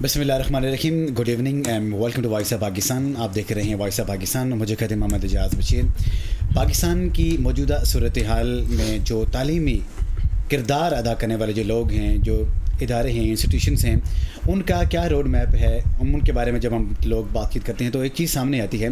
بسم اللہ الرحمن الرحیم. Good evening and welcome to voice of Pakistan. آپ دیکھ رہے ہیں وائس آف پاکستان. مجھے کہتے ہیں محمد اعجاز بشیر. پاکستان کی موجودہ صورتحال میں جو تعلیمی کردار ادا کرنے والے جو لوگ ہیں, جو ادارے ہیں, انسٹیٹیوشنس ہیں, ان کا کیا روڈ میپ ہے, ان کے بارے میں جب ہم لوگ بات چیت کرتے ہیں تو ایک چیز سامنے آتی ہے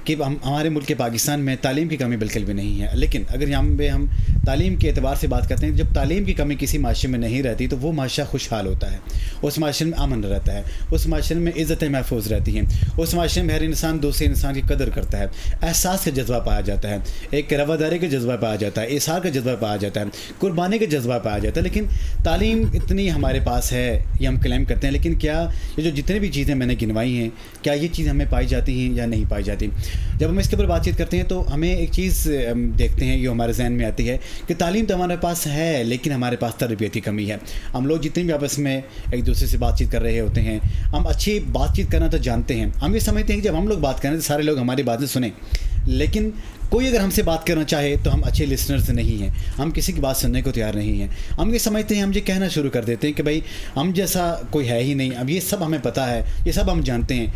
کہ ہمارے ملک پاکستان میں تعلیم کی کمی بالکل بھی نہیں ہے. لیکن اگر یہاں پہ ہم تعلیم کے اعتبار سے بات کرتے ہیں, جب تعلیم کی کمی کسی معاشرے میں نہیں رہتی تو وہ معاشرہ خوشحال ہوتا ہے, اس معاشرے میں امن رہتا ہے, اس معاشرے میں عزتیں محفوظ رہتی ہیں, اس معاشرے میں ہر انسان دوسرے انسان کی قدر کرتا ہے, احساس کا جذبہ پایا جاتا ہے, ایک رواداری کا جذبہ پایا جاتا ہے, اظہار کا جذبہ پایا جاتا ہے, قربانی کا جذبہ پایا جاتا ہے. لیکن تعلیم اتنی ہمارے پاس ہے, یہ ہم کلیم کرتے ہیں, لیکن کیا یہ جو جتنے بھی چیزیں میں نے گنوائی ہیں, کیا یہ چیز ہمیں پائی جاتی ہیں یا نہیں پائی جاتی؟ جب ہم اس کے اوپر بات چیت کرتے ہیں تو ہمیں ایک چیز دیکھتے ہیں جو ہمارے ذہن میں آتی ہے کہ تعلیم تو ہمارے پاس ہے, لیکن ہمارے پاس تربیتی کمی ہے. ہم لوگ جتنے بھی آپس میں ایک دوسرے سے بات چیت کر رہے ہوتے ہیں, ہم اچھی بات چیت کرنا تو جانتے ہیں, ہم یہ سمجھتے ہیں کہ جب ہم لوگ بات کریں تو سارے لوگ ہماری باتیں سنیں, لیکن کوئی اگر ہم سے بات کرنا چاہے تو ہم اچھے لسنرز نہیں ہیں, ہم کسی کی بات سننے کو تیار نہیں ہیں. ہم یہ سمجھتے ہیں, ہم یہ کہنا شروع کر دیتے ہیں کہ بھائی ہم جیسا کوئی ہے ہی نہیں, اب یہ سب ہمیں پتہ ہے, یہ سب ہم جانتے ہیں.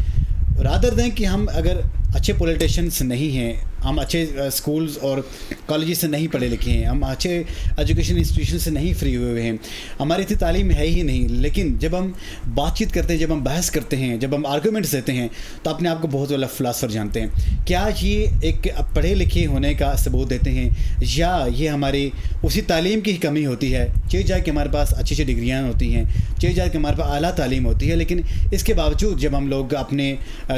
رادر دیں کہ ہم اگر اچھے پولیٹیشنس نہیں ہیں, ہم اچھے اسکولز اور کالجز سے نہیں پڑھے لکھے ہیں, ہم اچھے ایجوکیشن انسٹیٹیوشن سے نہیں فری ہوئے ہیں, ہماری اتنی تعلیم ہے ہی نہیں, لیکن جب ہم بات چیت کرتے ہیں, جب ہم بحث کرتے ہیں, جب ہم آرگومنٹس دیتے ہیں تو اپنے آپ کو بہت بڑا فلاسفر جانتے ہیں. کیا یہ ایک پڑھے لکھے ہونے کا ثبوت دیتے ہیں, یا یہ ہماری اسی تعلیم کی کمی ہوتی ہے؟ چاہے جائے کہ ہمارے پاس اچھی اچھی ڈگریاں ہوتی ہیں, چاہے جائے کہ ہمارے پاس اعلیٰ تعلیم ہوتی ہے, لیکن اس کے باوجود جب ہم لوگ اپنے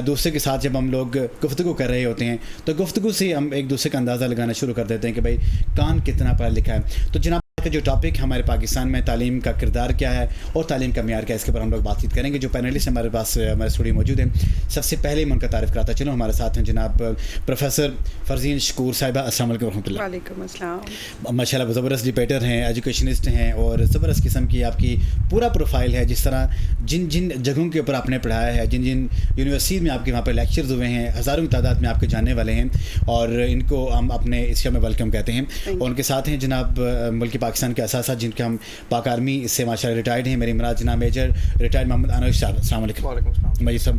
دوسرے کے ساتھ جب ہم لوگ گفتگو کر رہے ہوتے ہیں تو گفتگو سے ہم ایک دوسرے کا اندازہ لگانا شروع کر دیتے ہیں کہ بھائی کون کتنا پڑھا لکھا ہے. تو جناب کا جو ٹاپک ہمارے پاکستان میں تعلیم کا کردار کیا ہے اور تعلیم کا معیار کیا ہے, اس کے اوپر ہم لوگ بات چیت کریں گے. جو پینلسٹ ہمارے پاس ہمارے اسٹوڈیو موجود ہیں, سب سے پہلے میں ان کا تعارف کراتا چلوں. ہمارے ساتھ ہیں جناب پروفیسر فرزین شکور صاحبہ. السلام علیکم ورحمۃ اللہ. وعلیکم السلام. ماشاء اللہ زبردست ڈیبیٹر ہیں, ایجوکیشنسٹ ہیں, اور زبردست قسم کی آپ کی پورا پروفائل ہے. جس طرح جن جن جگہوں کے اوپر آپ نے پڑھایا ہے, جن جن یونیورسٹی میں آپ کے وہاں پہ لیکچرز ہوئے ہیں, ہزاروں کی تعداد میں آپ کے جاننے والے ہیں, اور ان کو ہم اپنے اس شو میں ویلکم کہتے ہیں. اور ان کے ساتھ ہیں جناب ملک پاکستان کے اساتذہ جن کے ہم پاک آرمی سے ماشاء اللہ ریٹائرڈ ہیں. میری مراد جناب میجر ریٹائرڈ محمد انوش صاحب. السلام علیکم. وعلیکم السلام. بھائی صاحب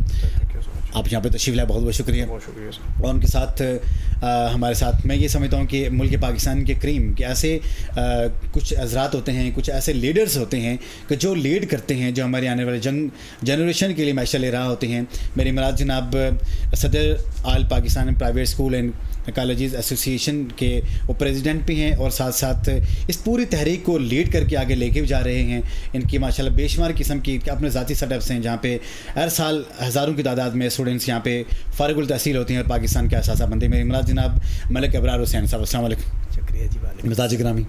آپ یہاں پہ تشریف لائے, بہت بہت شکریہ. بہت شکریہ. اور ان کے ساتھ ہمارے ساتھ میں یہ سمجھتا ہوں کہ ملک پاکستان کے کریم کہ ایسے کچھ حضرات ہوتے ہیں, کچھ ایسے لیڈرز ہوتے ہیں کہ جو لیڈ کرتے ہیں, جو ہماری آنے والے جنریشن کے لیے معاشہ لے رہا ہوتے ہیں. میری مراد جناب صدر all Pakistan private school and colleges association کے وہ پریزیڈنٹ بھی ہیں, اور ساتھ ساتھ اس پوری تحریک کو لیڈ کر کے آگے لے کے جا رہے ہیں. ان کی ماشاءاللہ بے شمار قسم کی اپنے ذاتی سیٹ اپس ہیں, جہاں پہ ہر سال ہزاروں کی تعداد میں اسٹوڈنٹس یہاں پہ فارغ التحصیل ہوتے ہیں اور پاکستان کے اثاثہ بنتے ہیں. میری مراد جناب ملک ابرار حسین صاحب. السلام علیکم. شکریہ جی. وعلیکم مزاج گرامی.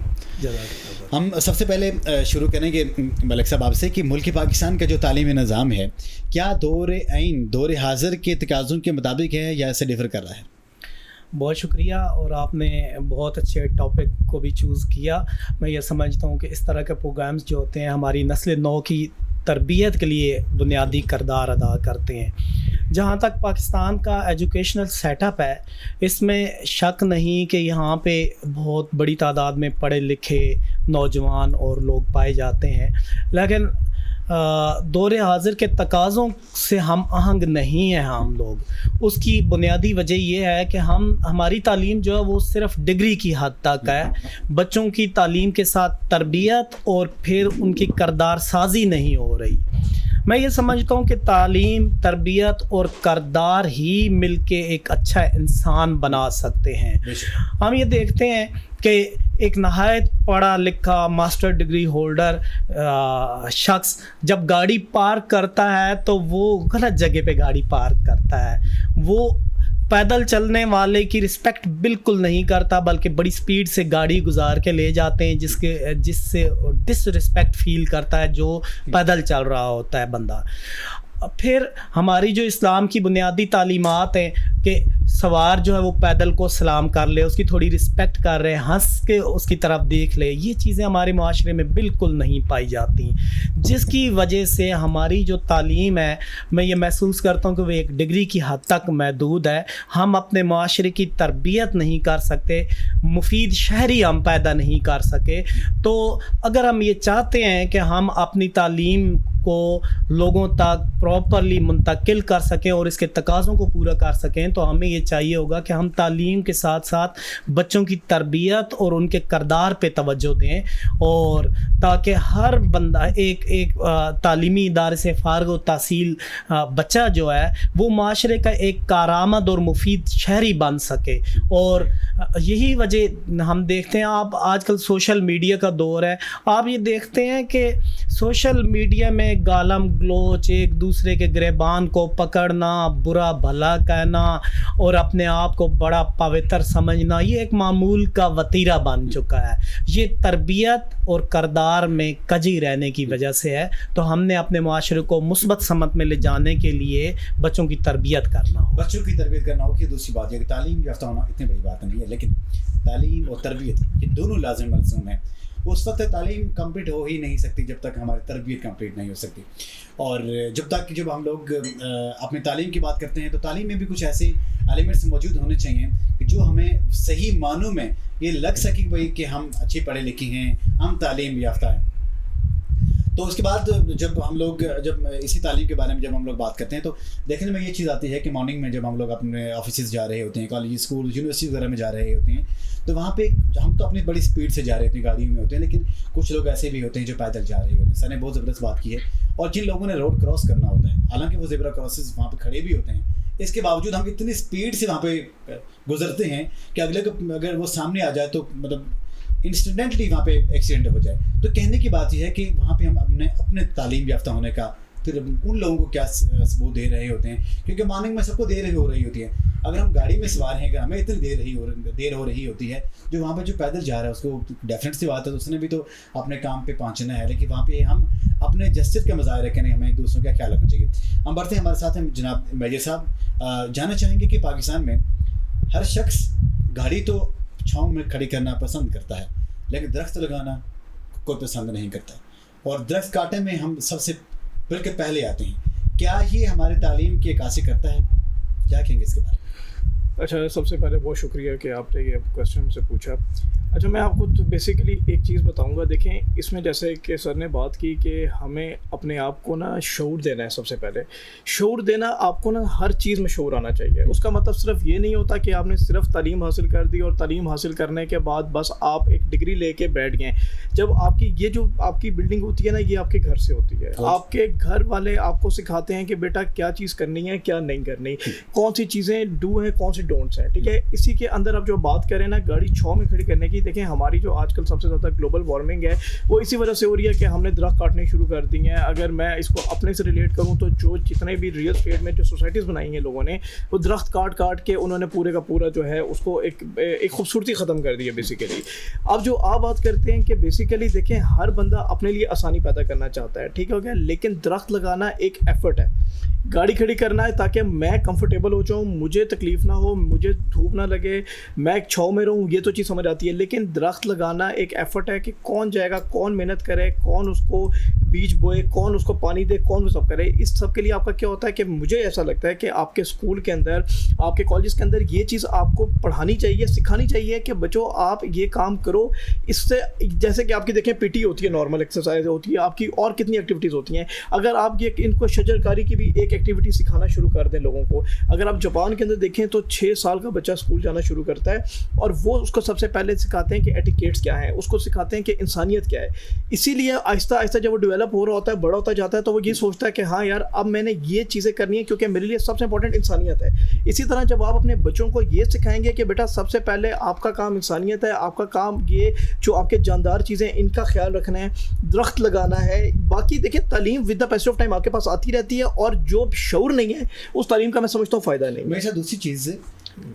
ہم سب سے پہلے شروع کریں گے ملک صاحب آپ سے کہ ملک پاکستان کا جو تعلیمی نظام ہے, کیا دور حاضر کے تقاضوں کے مطابق ہے یا اسے ڈیفر کر رہا ہے؟ بہت شکریہ, اور آپ نے بہت اچھے ٹاپک کو بھی چوز کیا. میں یہ سمجھتا ہوں کہ اس طرح کے پروگرامز جو ہوتے ہیں ہماری نسل نو کی تربیت کے لیے بنیادی کردار ادا کرتے ہیں. جہاں تک پاکستان کا ایجوکیشنل سیٹ اپ ہے, اس میں شک نہیں کہ یہاں پہ بہت بڑی تعداد میں پڑھے لکھے نوجوان اور لوگ پائے جاتے ہیں, لیکن دور حاضر کے تقاضوں سے ہم آہنگ نہیں ہیں ہم لوگ. اس کی بنیادی وجہ یہ ہے کہ ہماری تعلیم جو ہے وہ صرف ڈگری کی حد تک ہے. بچوں کی تعلیم کے ساتھ تربیت اور پھر ان کی کردار سازی نہیں ہو رہی. میں یہ سمجھتا ہوں کہ تعلیم, تربیت اور کردار ہی مل کے ایک اچھا انسان بنا سکتے ہیں. ہم یہ دیکھتے ہیں کہ ایک نہایت پڑھا لکھا ماسٹر ڈگری ہولڈر شخص جب گاڑی پارک کرتا ہے تو وہ غلط جگہ پہ گاڑی پارک کرتا ہے. وہ پیدل چلنے والے کی رسپیکٹ بالکل نہیں کرتا, بلکہ بڑی سپیڈ سے گاڑی گزار کے لے جاتے ہیں, جس سے ڈس رسپیکٹ فیل کرتا ہے جو پیدل چل رہا ہوتا ہے بندہ. پھر ہماری جو اسلام کی بنیادی تعلیمات ہیں کہ سوار جو ہے وہ پیدل کو سلام کر لے, اس کی تھوڑی رسپیکٹ کر رہے, ہنس کے اس کی طرف دیکھ لے, یہ چیزیں ہمارے معاشرے میں بالکل نہیں پائی جاتی, جس کی وجہ سے ہماری جو تعلیم ہے میں یہ محسوس کرتا ہوں کہ وہ ایک ڈگری کی حد تک محدود ہے. ہم اپنے معاشرے کی تربیت نہیں کر سکتے, مفید شہری ہم پیدا نہیں کر سکے. تو اگر ہم یہ چاہتے ہیں کہ ہم اپنی تعلیم کو لوگوں تک پراپرلی منتقل کر سکیں اور اس کے تقاضوں کو پورا کر سکیں تو ہمیں یہ چاہیے ہوگا کہ ہم تعلیم کے ساتھ ساتھ بچوں کی تربیت اور ان کے کردار پہ توجہ دیں، اور تاکہ ہر بندہ ایک تعلیمی ادارے سے فارغ و تحصیل بچہ جو ہے وہ معاشرے کا ایک کارآمد اور مفید شہری بن سکے۔ اور یہی وجہ ہم دیکھتے ہیں، آپ آج کل سوشل میڈیا کا دور ہے، آپ یہ دیکھتے ہیں کہ سوشل میڈیا میں گالم گلوچ، ایک دوسرے کے گریبان کو پکڑنا، برا بھلا کہنا اور اپنے آپ کو بڑا پوتر سمجھنا، یہ ایک معمول کا وتیرہ بن چکا ہے۔ یہ تربیت اور کردار میں کجی رہنے کی وجہ سے ہے۔ تو ہم نے اپنے معاشرے کو مثبت سمت میں لے جانے کے لیے بچوں کی تربیت کرنا ہو۔ بچوں کی تربیت کرنا ہوگی۔ دوسری بات یہ کہ تعلیم یافتہ ہونا اتنی بڑی بات نہیں ہے، لیکن تعلیم اور تربیت یہ دونوں لازم ملزوم ہیں۔ اس وقت تعلیم کمپلیٹ ہو ہی نہیں سکتی جب تک ہماری تربیت کمپلیٹ نہیں ہو سکتی، اور جب ہم لوگ اپنی تعلیم کی بات کرتے ہیں تو تعلیم میں بھی کچھ ایسے ایلیمنٹس موجود ہونے چاہیے کہ جو ہمیں صحیح معنوں میں یہ لگ سکے بھائی کہ ہم اچھے پڑھے لکھے ہیں، ہم تعلیم یافتہ ہیں۔ تو اس کے بعد جب اسی تعلیم کے بارے میں جب ہم لوگ بات کرتے ہیں تو دیکھنے میں یہ چیز آتی ہے کہ مارننگ میں جب ہم لوگ اپنے آفیسز جا رہے ہوتے ہیں، کالج، اسکول، یونیورسٹی وغیرہ میں جا رہے ہوتے ہیں، تو وہاں پہ ہم تو اپنی بڑی اسپیڈ سے جا رہے ہوتے ہیں، گاڑی میں ہوتے ہیں، لیکن کچھ لوگ ایسے بھی ہوتے ہیں جو پیدل جا رہے ہوتے ہیں۔ سر نے بہت زبردست بات کی ہے، اور جن لوگوں نے روڈ کراس کرنا ہوتا ہے، حالانکہ وہ زیبرا کراسز وہاں پہ کھڑے بھی ہوتے ہیں، اس کے باوجود ہم اتنی اسپیڈ سے وہاں پہ گزرتے ہیں کہ اگر وہ سامنے آ جائے تو مطلب انسٹنٹلی وہاں پہ ایکسیڈنٹ ہو جائے۔ تو کہنے کی بات یہ ہے کہ وہاں پہ ہم اپنے تعلیم یافتہ ہونے کا پھر ان لوگوں کو کیا ثبوت دے رہے ہوتے ہیں، کیونکہ مارننگ میں سب کو دیر ہو رہی ہوتی ہے۔ اگر ہم گاڑی میں سوار ہیں، اگر ہمیں اتنی دیر ہو رہی ہوتی ہے، جو وہاں پہ جو پیدل جا رہا ہے اس کو ڈیفینیٹ سی بات ہے، اس نے بھی تو اپنے کام پہ پہنچنا ہے، لیکن وہاں پہ ہم اپنے جسٹس کا مظاہرہ کریں، ہمیں دوسروں کا خیال رکھنا چاہیے۔ ہم بڑھتے ہیں، ہمارے ساتھ ہیں جناب میجر صاحب۔ جاننا چاہیں گے کہ پاکستان میں ہر شخص گاڑی تو چھاؤں میں کھڑی کرنا پسند کرتا ہے، لیکن درخت لگانا کوئی پسند نہیں کرتا، اور درخت کاٹنے میں ہم سب سے بلکہ پہلے آتے ہیں۔ کیا یہ ہماری تعلیم کی عکاسی کرتا ہے؟ کیا کہیں گے اس کے بارے میں؟ اچھا، سب سے پہلے بہت شکریہ کہ آپ نے یہ کویسچن مجھ سے پوچھا۔ اچھا، میں آپ کو بیسیکلی ایک چیز بتاؤں گا۔ دیکھیں، اس میں جیسے کہ سر نے بات کی کہ ہمیں اپنے آپ کو نا شعور دینا ہے۔ سب سے پہلے شعور دینا، آپ کو نا ہر چیز میں شعور آنا چاہیے۔ اس کا مطلب صرف یہ نہیں ہوتا کہ آپ نے صرف تعلیم حاصل کر دی اور تعلیم حاصل کرنے کے بعد بس آپ ایک ڈگری لے کے بیٹھ گئے۔ جب آپ کی یہ جو آپ کی بلڈنگ ہوتی ہے نا، یہ آپ کے گھر سے ہوتی ہے۔ آپ کے گھر والے آپ کو سکھاتے ہیں کہ بیٹا کیا چیز کرنی ہے، کیا نہیں کرنی، کون سی چیزیں ڈو ہیں، کون سی ڈونٹس ہیں، ٹھیک ہے۔ اسی کے اندر آپ جو بات کریں نا گاڑی چھاؤں میں کھڑی کرنے کی، دیکھیں ہماری جو آج کل سب سے زیادہ گلوبل وارمنگ ہے وہ اسی وجہ سے ہو رہی ہے کہ ہم نے درخت کاٹنے شروع کر دی ہیں۔ اگر میں اس کو اپنے سے ریلیٹ کروں تو جو جتنے بھی ریئل اسٹیٹ میں جو سوسائٹیز بنائی ہیں لوگوں نے، وہ درخت کاٹ کے انہوں نے پورے کا پورا جو ہے اس کو ایک خوبصورتی ختم کر دی ہے بیسیکلی۔ اب جو آپ بات کرتے ہیں کہ بیسیکلی دیکھیں ہر بندہ اپنے لیے آسانی پیدا کرنا چاہتا ہے، ٹھیک ہو گیا، لیکن درخت لگانا ایک ایفرٹ ہے۔ گاڑی کھڑی کرنا ہے تاکہ میں کمفرٹیبل ہو جاؤں، مجھے تکلیف نہ ہو، مجھے دھوپ نہ لگے، میں ایک چھاؤں میں رہوں، یہ تو چیز سمجھ آتی ہے۔ لیکن درخت لگانا ایک ایفرٹ ہے کہ کون جائے گا، کون محنت کرے، کون اس کو بیج بوئے، کون اس کو پانی دے، کون وہ سب کرے۔ اس سب کے لیے آپ کا کیا ہوتا ہے کہ مجھے ایسا لگتا ہے کہ آپ کے اسکول کے اندر، آپ کے کالجز کے اندر یہ چیز آپ کو پڑھانی چاہیے، سکھانی چاہیے کہ بچوں آپ یہ کام کرو۔ اس سے جیسے کہ آپ کی دیکھیں پی ٹی ہوتی ہے، نارمل ایکسرسائز ہوتی ہے، آپ کی اور کتنی ایکٹیویٹیز ہوتی ہیں۔ اگر آپ یہ ان کو شجر کاری کی بھی ایک ایکٹیویٹی سکھانا شروع کر دیں لوگوں کو۔ اگر آپ جاپان کے اندر دیکھیں تو 6 سال کا بچہ اسکول جانا شروع کرتا ہے، اور وہ اس کو سب سے پہلے سکھاتے ہیں کہ ایٹیکیٹس کیا ہیں، اس کو سکھاتے ہیں کہ انسانیت کیا ہے۔ اسی لیے آہستہ آہستہ جب وہ ڈیولپ ہو رہا ہوتا ہے، بڑا ہوتا جاتا ہے، تو وہ یہ سوچتا ہے کہ ہاں یار اب میں نے یہ چیزیں کرنی ہے کیونکہ میرے لیے سب سے امپورٹنٹ انسانیت ہے۔ اسی طرح جب آپ اپنے بچوں کو یہ سکھائیں گے کہ بیٹا سب سے پہلے آپ کا کام انسانیت ہے، آپ کا کام یہ جو آپ کے جاندار چیزیں ان کا خیال رکھنا ہے، درخت لگانا ہے، باقی دیکھیں تعلیم with the passage of time آپ کے پاس آتی رہتی ہے، اور جو شعور نہیں ہے اس تعلیم کا میں سمجھتا ہوں فائدہ نہیں ہے۔ میرے ساتھ دوسری چیز ہے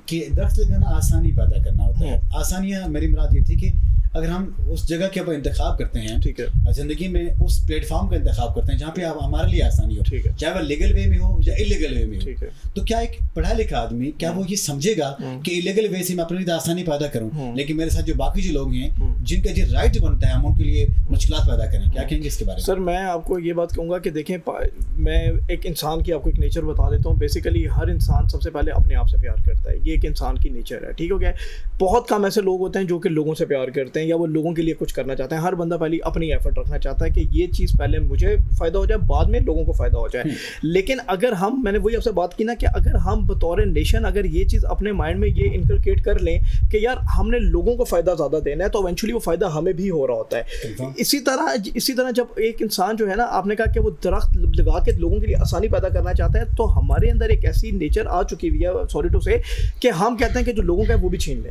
کہ درخت لگانا آسانی پیدا کرنا ہوتا ہے۔ آسانیاں میری مراد یہ تھی کہ اگر ہم اس جگہ کے اوپر انتخاب کرتے ہیں، ٹھیک ہے، زندگی میں اس پلیٹ فارم کا انتخاب کرتے ہیں جہاں پہ ہمارے لیے آسانی ہو، ٹھیک ہے، چاہے وہ لیگل وے میں ہو یا انلیگل وے میں ہو، ٹھیک ہے، تو کیا ایک پڑھا لکھا آدمی کیا وہ یہ سمجھے گا کہ انلیگل وے سے میں اپنے لیے آسانی پیدا کروں، لیکن میرے ساتھ جو باقی جو لوگ ہیں جن کا جو رائٹ بنتا ہے ہم ان کے لیے مشکلات پیدا کریں. کیا کہیں گے اس کے بارے میں؟ سر میں آپ کو یہ بات کہوں گا کہ دیکھیں میں ایک انسان کی آپ کو ایک نیچر بتا دیتا ہوں. بیسیکلی ہر انسان سب سے پہلے اپنے آپ سے پیار کرتا ہے, یہ ایک انسان کی نیچر ہے, ٹھیک ہو گیا. بہت کم ایسے لوگ ہوتے ہیں جو کہ لوگوں سے پیار کرتے ہیں یا وہ لوگوں کے لیے کچھ کرنا چاہتے ہیں. ہر بندہ پہلے اپنی ایفرٹ رکھنا چاہتا ہے کہ یہ چیز پہلے مجھے فائدہ ہو جائے, بعد میں لوگوں کو فائدہ ہو جائے. لیکن اگر ہم, میں نے وہی آپ سے بات کی نا, کہ اگر ہم بطور نیشن اگر یہ چیز اپنے مائنڈ میں یہ انکلکیٹ کر لیں کہ یار ہم نے لوگوں کو فائدہ زیادہ دینا ہے, تو ایونچولی وہ فائدہ ہمیں بھی ہو رہا ہوتا ہے. اسی طرح جب ایک انسان جو ہے نا, آپ نے کہا کہ وہ درخت لگا کے لوگوں کے لیے آسانی پیدا کرنا چاہتا ہے, تو ہمارے اندر ایک ایسی نیچر آ چکی ہوئی ہے, سوری ٹو سے, کہ ہم کہتے ہیں کہ جو لوگوں کا ہے وہ بھی چھین لیں.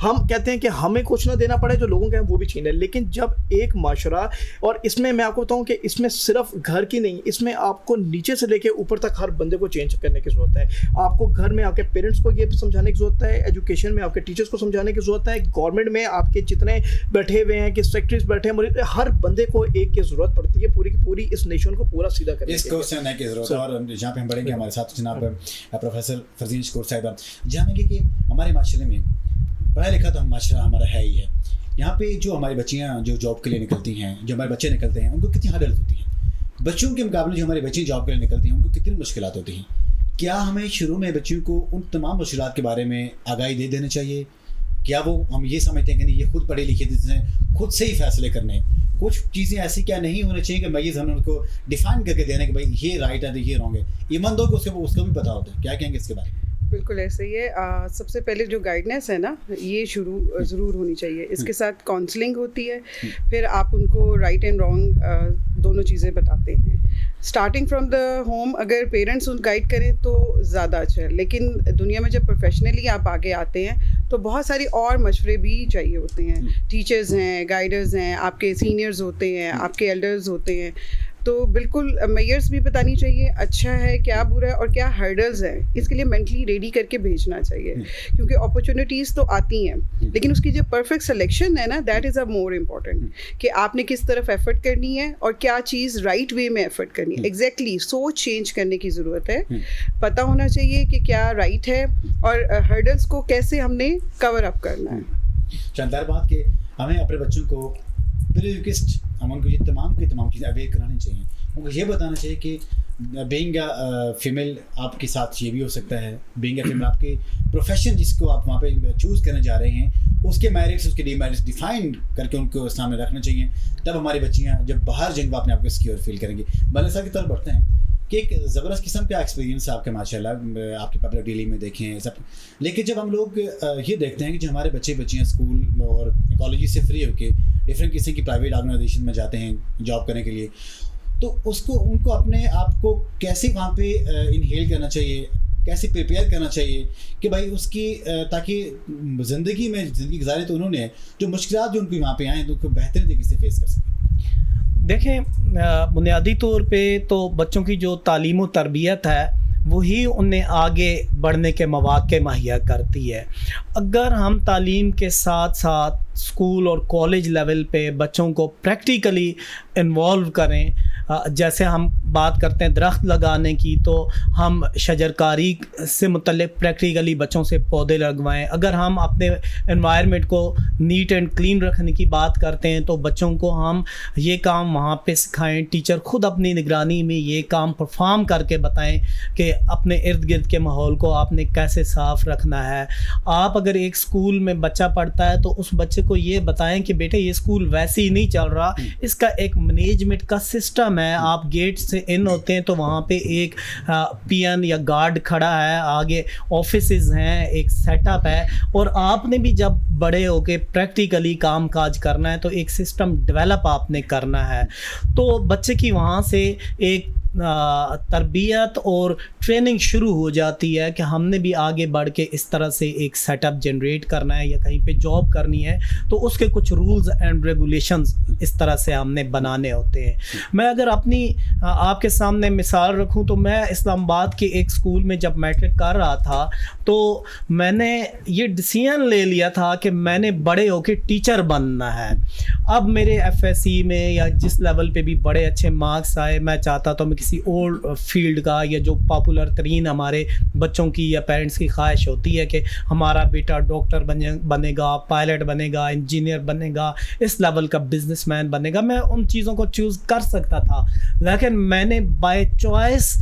ہم کہتے ہیں کہ ہمیں کچھ نہ دینا پڑے, جو لوگوں کے ہیں وہ بھی چھین لیں. لیکن جب ایک معاشرہ, اور اس میں میں آپ کو بتاؤں کہ اس میں صرف گھر کی نہیں, اس میں آپ کو نیچے سے لے کے اوپر تک ہر بندے کو چینج کرنے کی ضرورت ہے. آپ کو گھر میں آپ کے پیرنٹس کو یہ سمجھانے کی ضرورت ہے, ایجوکیشن میں آپ کے ٹیچرس کو سمجھانے کی ضرورت ہے, گورنمنٹ میں آپ کے جتنے بیٹھے ہوئے ہیں کہ سیکٹریز بیٹھے ہیں, ہر بندے کو ایک کی ضرورت پڑتی ہے پوری کی پوری اس نیشن کو پورا سیدھا کرنے کی. اس کو سننے کی ضرورت ہے. اور جہاں پہ ہم بڑھیں گے ہمارے ساتھ جناب پروفیسر فرزین شکور صاحب, جانیں گے کہ ہمارے معاشرے میں پڑھا لکھا تو معاشرہ ہمارا ہے ہی ہے. یہاں پہ جو ہماری بچیاں جو جاب کے لیے نکلتی ہیں, جو ہمارے بچے نکلتے ہیں, ان کو کتنی ہارڈلز ہوتی ہیں. بچوں کے مقابلے جو ہماری بچی جاب کے لیے نکلتی ہیں ان کو کتنی مشکلات ہوتی ہیں. کیا ہمیں شروع میں بچیوں کو ان تمام مشکلات کے بارے میں آگاہی دے دینا چاہیے؟ کیا وہ ہم یہ سمجھتے ہیں کہ نہیں یہ خود پڑھے لکھے جس نے خود سے ہی فیصلے کرنے ہیں؟ کچھ چیزیں ایسی کیا نہیں ہونا چاہیے کہ میز ہم نے ان کو ڈیفائن کر کے دینا کہ بھائی یہ رائٹ ہے تو یہ رانگ ہے, ایون دو کہ اس کو بھی پتہ ہوتا ہے. کیا کہیں گے اس کے بارے میں؟ بالکل ایسے ہی ہے. سب سے پہلے جو گائیڈنس ہے نا, یہ شروع ضرور ہونی چاہیے. اس کے ساتھ کاؤنسلنگ ہوتی ہے, پھر آپ ان کو رائٹ اینڈ رانگ دونوں چیزیں بتاتے ہیں. اسٹارٹنگ فرام دا ہوم اگر پیرنٹس ان گائڈ کریں تو زیادہ اچھا ہے. لیکن دنیا میں جب پروفیشنلی آپ آگے آتے ہیں تو بہت ساری اور مشورے بھی چاہیے ہوتے ہیں. ٹیچرز ہیں, گائیڈرز ہیں, آپ کے سینئرز ہوتے ہیں, آپ کے ایلڈرز ہوتے ہیں. تو بالکل میئرس بھی بتانی چاہیے اچھا ہے کیا برا ہے اور کیا ہرڈلز ہیں. اس کے لیے مینٹلی ریڈی کر کے بھیجنا چاہیے, کیونکہ اپرچونیٹیز تو آتی ہیں, لیکن اس کی جو پرفیکٹ سلیکشن ہے نا, that is a more important, کہ آپ نے کس طرف ایفرٹ کرنی ہے اور کیا چیز رائٹ وے میں ایفرٹ کرنی ہے. ایگزیکٹلی سوچ چینج کرنے کی ضرورت ہے. پتہ ہونا چاہیے کہ کیا رائٹ ہے اور ہرڈلز کو کیسے ہم نے کور اپ کرنا ہے. شاندار بات کہ ہمیں اپنے بچوں کو ہم ان کو یہ تمام کی تمام چیزیں اویئر کرانی چاہیے. ان کو یہ بتانا چاہیے کہ بینگ اے فیمیل آپ کے ساتھ یہ بھی ہو سکتا ہے. بینگ اے فیمیل آپ کے پروفیشن جس کو آپ وہاں پہ چوز کرنے جا رہے ہیں, اس کے میرٹس اس کے ڈی میرٹس ڈیفائن کر کے ان کو سامنے رکھنا چاہیے. تب ہماری بچیاں جب باہر جائیں گے اپنے آپ کو سیکیور فیل کریں گی. ملسا کی طرف بڑھتے ہیں کہ ایک زبردست قسم کا ایکسپیرینس ہے آپ کے ماشاء اللہ, آپ کے پبلک ڈیلنگ میں دیکھیں سب. لیکن جب ہم لوگ یہ دیکھتے ہیں کہ جو ہمارے بچیاں اسکول اور کالجز سے فری ہو کے ڈفرینٹ قسم کی پرائیویٹ آرگنائزیشن میں جاتے ہیں جاب کرنے کے لیے, تو ان کو اپنے آپ کو کیسے وہاں پہ انہیل کرنا چاہیے, کیسے پریپیئر کرنا چاہیے کہ بھائی اس کی تاکہ زندگی گزاری تو انہوں نے جو مشکلات جو ان کو وہاں پہ آئیں تو ان کو بہترین طریقے سے فیس کر سکیں. دیکھیں, بنیادی طور پہ تو بچوں کی جو تعلیم و تربیت ہے وہی انہیں آگے بڑھنے کے مواقع مہیا کرتی ہے. اگر ہم تعلیم کے ساتھ ساتھ اسکول اور کالج لیول پہ بچوں کو پریکٹیکلی انوالو کریں, جیسے ہم بات کرتے ہیں درخت لگانے کی, تو ہم شجرکاری سے متعلق پریکٹیکلی بچوں سے پودے لگوائیں. اگر ہم اپنے انوائرمنٹ کو نیٹ اینڈ کلین رکھنے کی بات کرتے ہیں تو بچوں کو ہم یہ کام وہاں پہ سکھائیں. ٹیچر خود اپنی نگرانی میں یہ کام پرفارم کر کے بتائیں کہ اپنے ارد گرد کے ماحول کو آپ نے کیسے صاف رکھنا ہے. آپ اگر ایک اسکول میں بچہ پڑھتا ہے تو اس بچے کو یہ بتائیں کہ بیٹے یہ اسکول ویسے ہی نہیں چل رہا, اس کا ایک مینجمنٹ کا سسٹم ہے. آپ گیٹ سے ان ہوتے ہیں تو وہاں پہ ایک پی این یا گارڈ کھڑا ہے, آگے آفیسز ہیں, ایک سیٹ اپ ہے, اور آپ نے بھی جب بڑے ہو کے پریکٹیکلی کام کاج کرنا ہے تو ایک سسٹم ڈیولپ آپ نے کرنا ہے. تو بچے کی وہاں سے ایک تربیت اور ٹریننگ شروع ہو جاتی ہے کہ ہم نے بھی آگے بڑھ کے اس طرح سے ایک سیٹ اپ جنریٹ کرنا ہے یا کہیں پہ جاب کرنی ہے تو اس کے کچھ رولز اینڈ ریگولیشنز اس طرح سے ہم نے بنانے ہوتے ہیں. میں اگر اپنی آپ کے سامنے مثال رکھوں تو میں اسلام آباد کے ایک اسکول میں جب میٹرک کر رہا تھا تو میں نے یہ ڈیسیژن لے لیا تھا کہ میں نے بڑے ہو کے ٹیچر بننا ہے. اب میرے ایف ایس سی میں یا جس لیول پہ بھی بڑے اچھے مارکس آئے, میں چاہتا تو کسی اولڈ فیلڈ کا, یا جو پاپولر ترین ہمارے بچوں کی یا پیرنٹس کی خواہش ہوتی ہے کہ ہمارا بیٹا ڈاکٹر بنے گا, پائلٹ بنے گا, انجینئر بنے گا, اس لیول کا بزنس مین بنے گا, میں ان چیزوں کو چوز کر سکتا تھا. لیکن میں نے بائی چوائس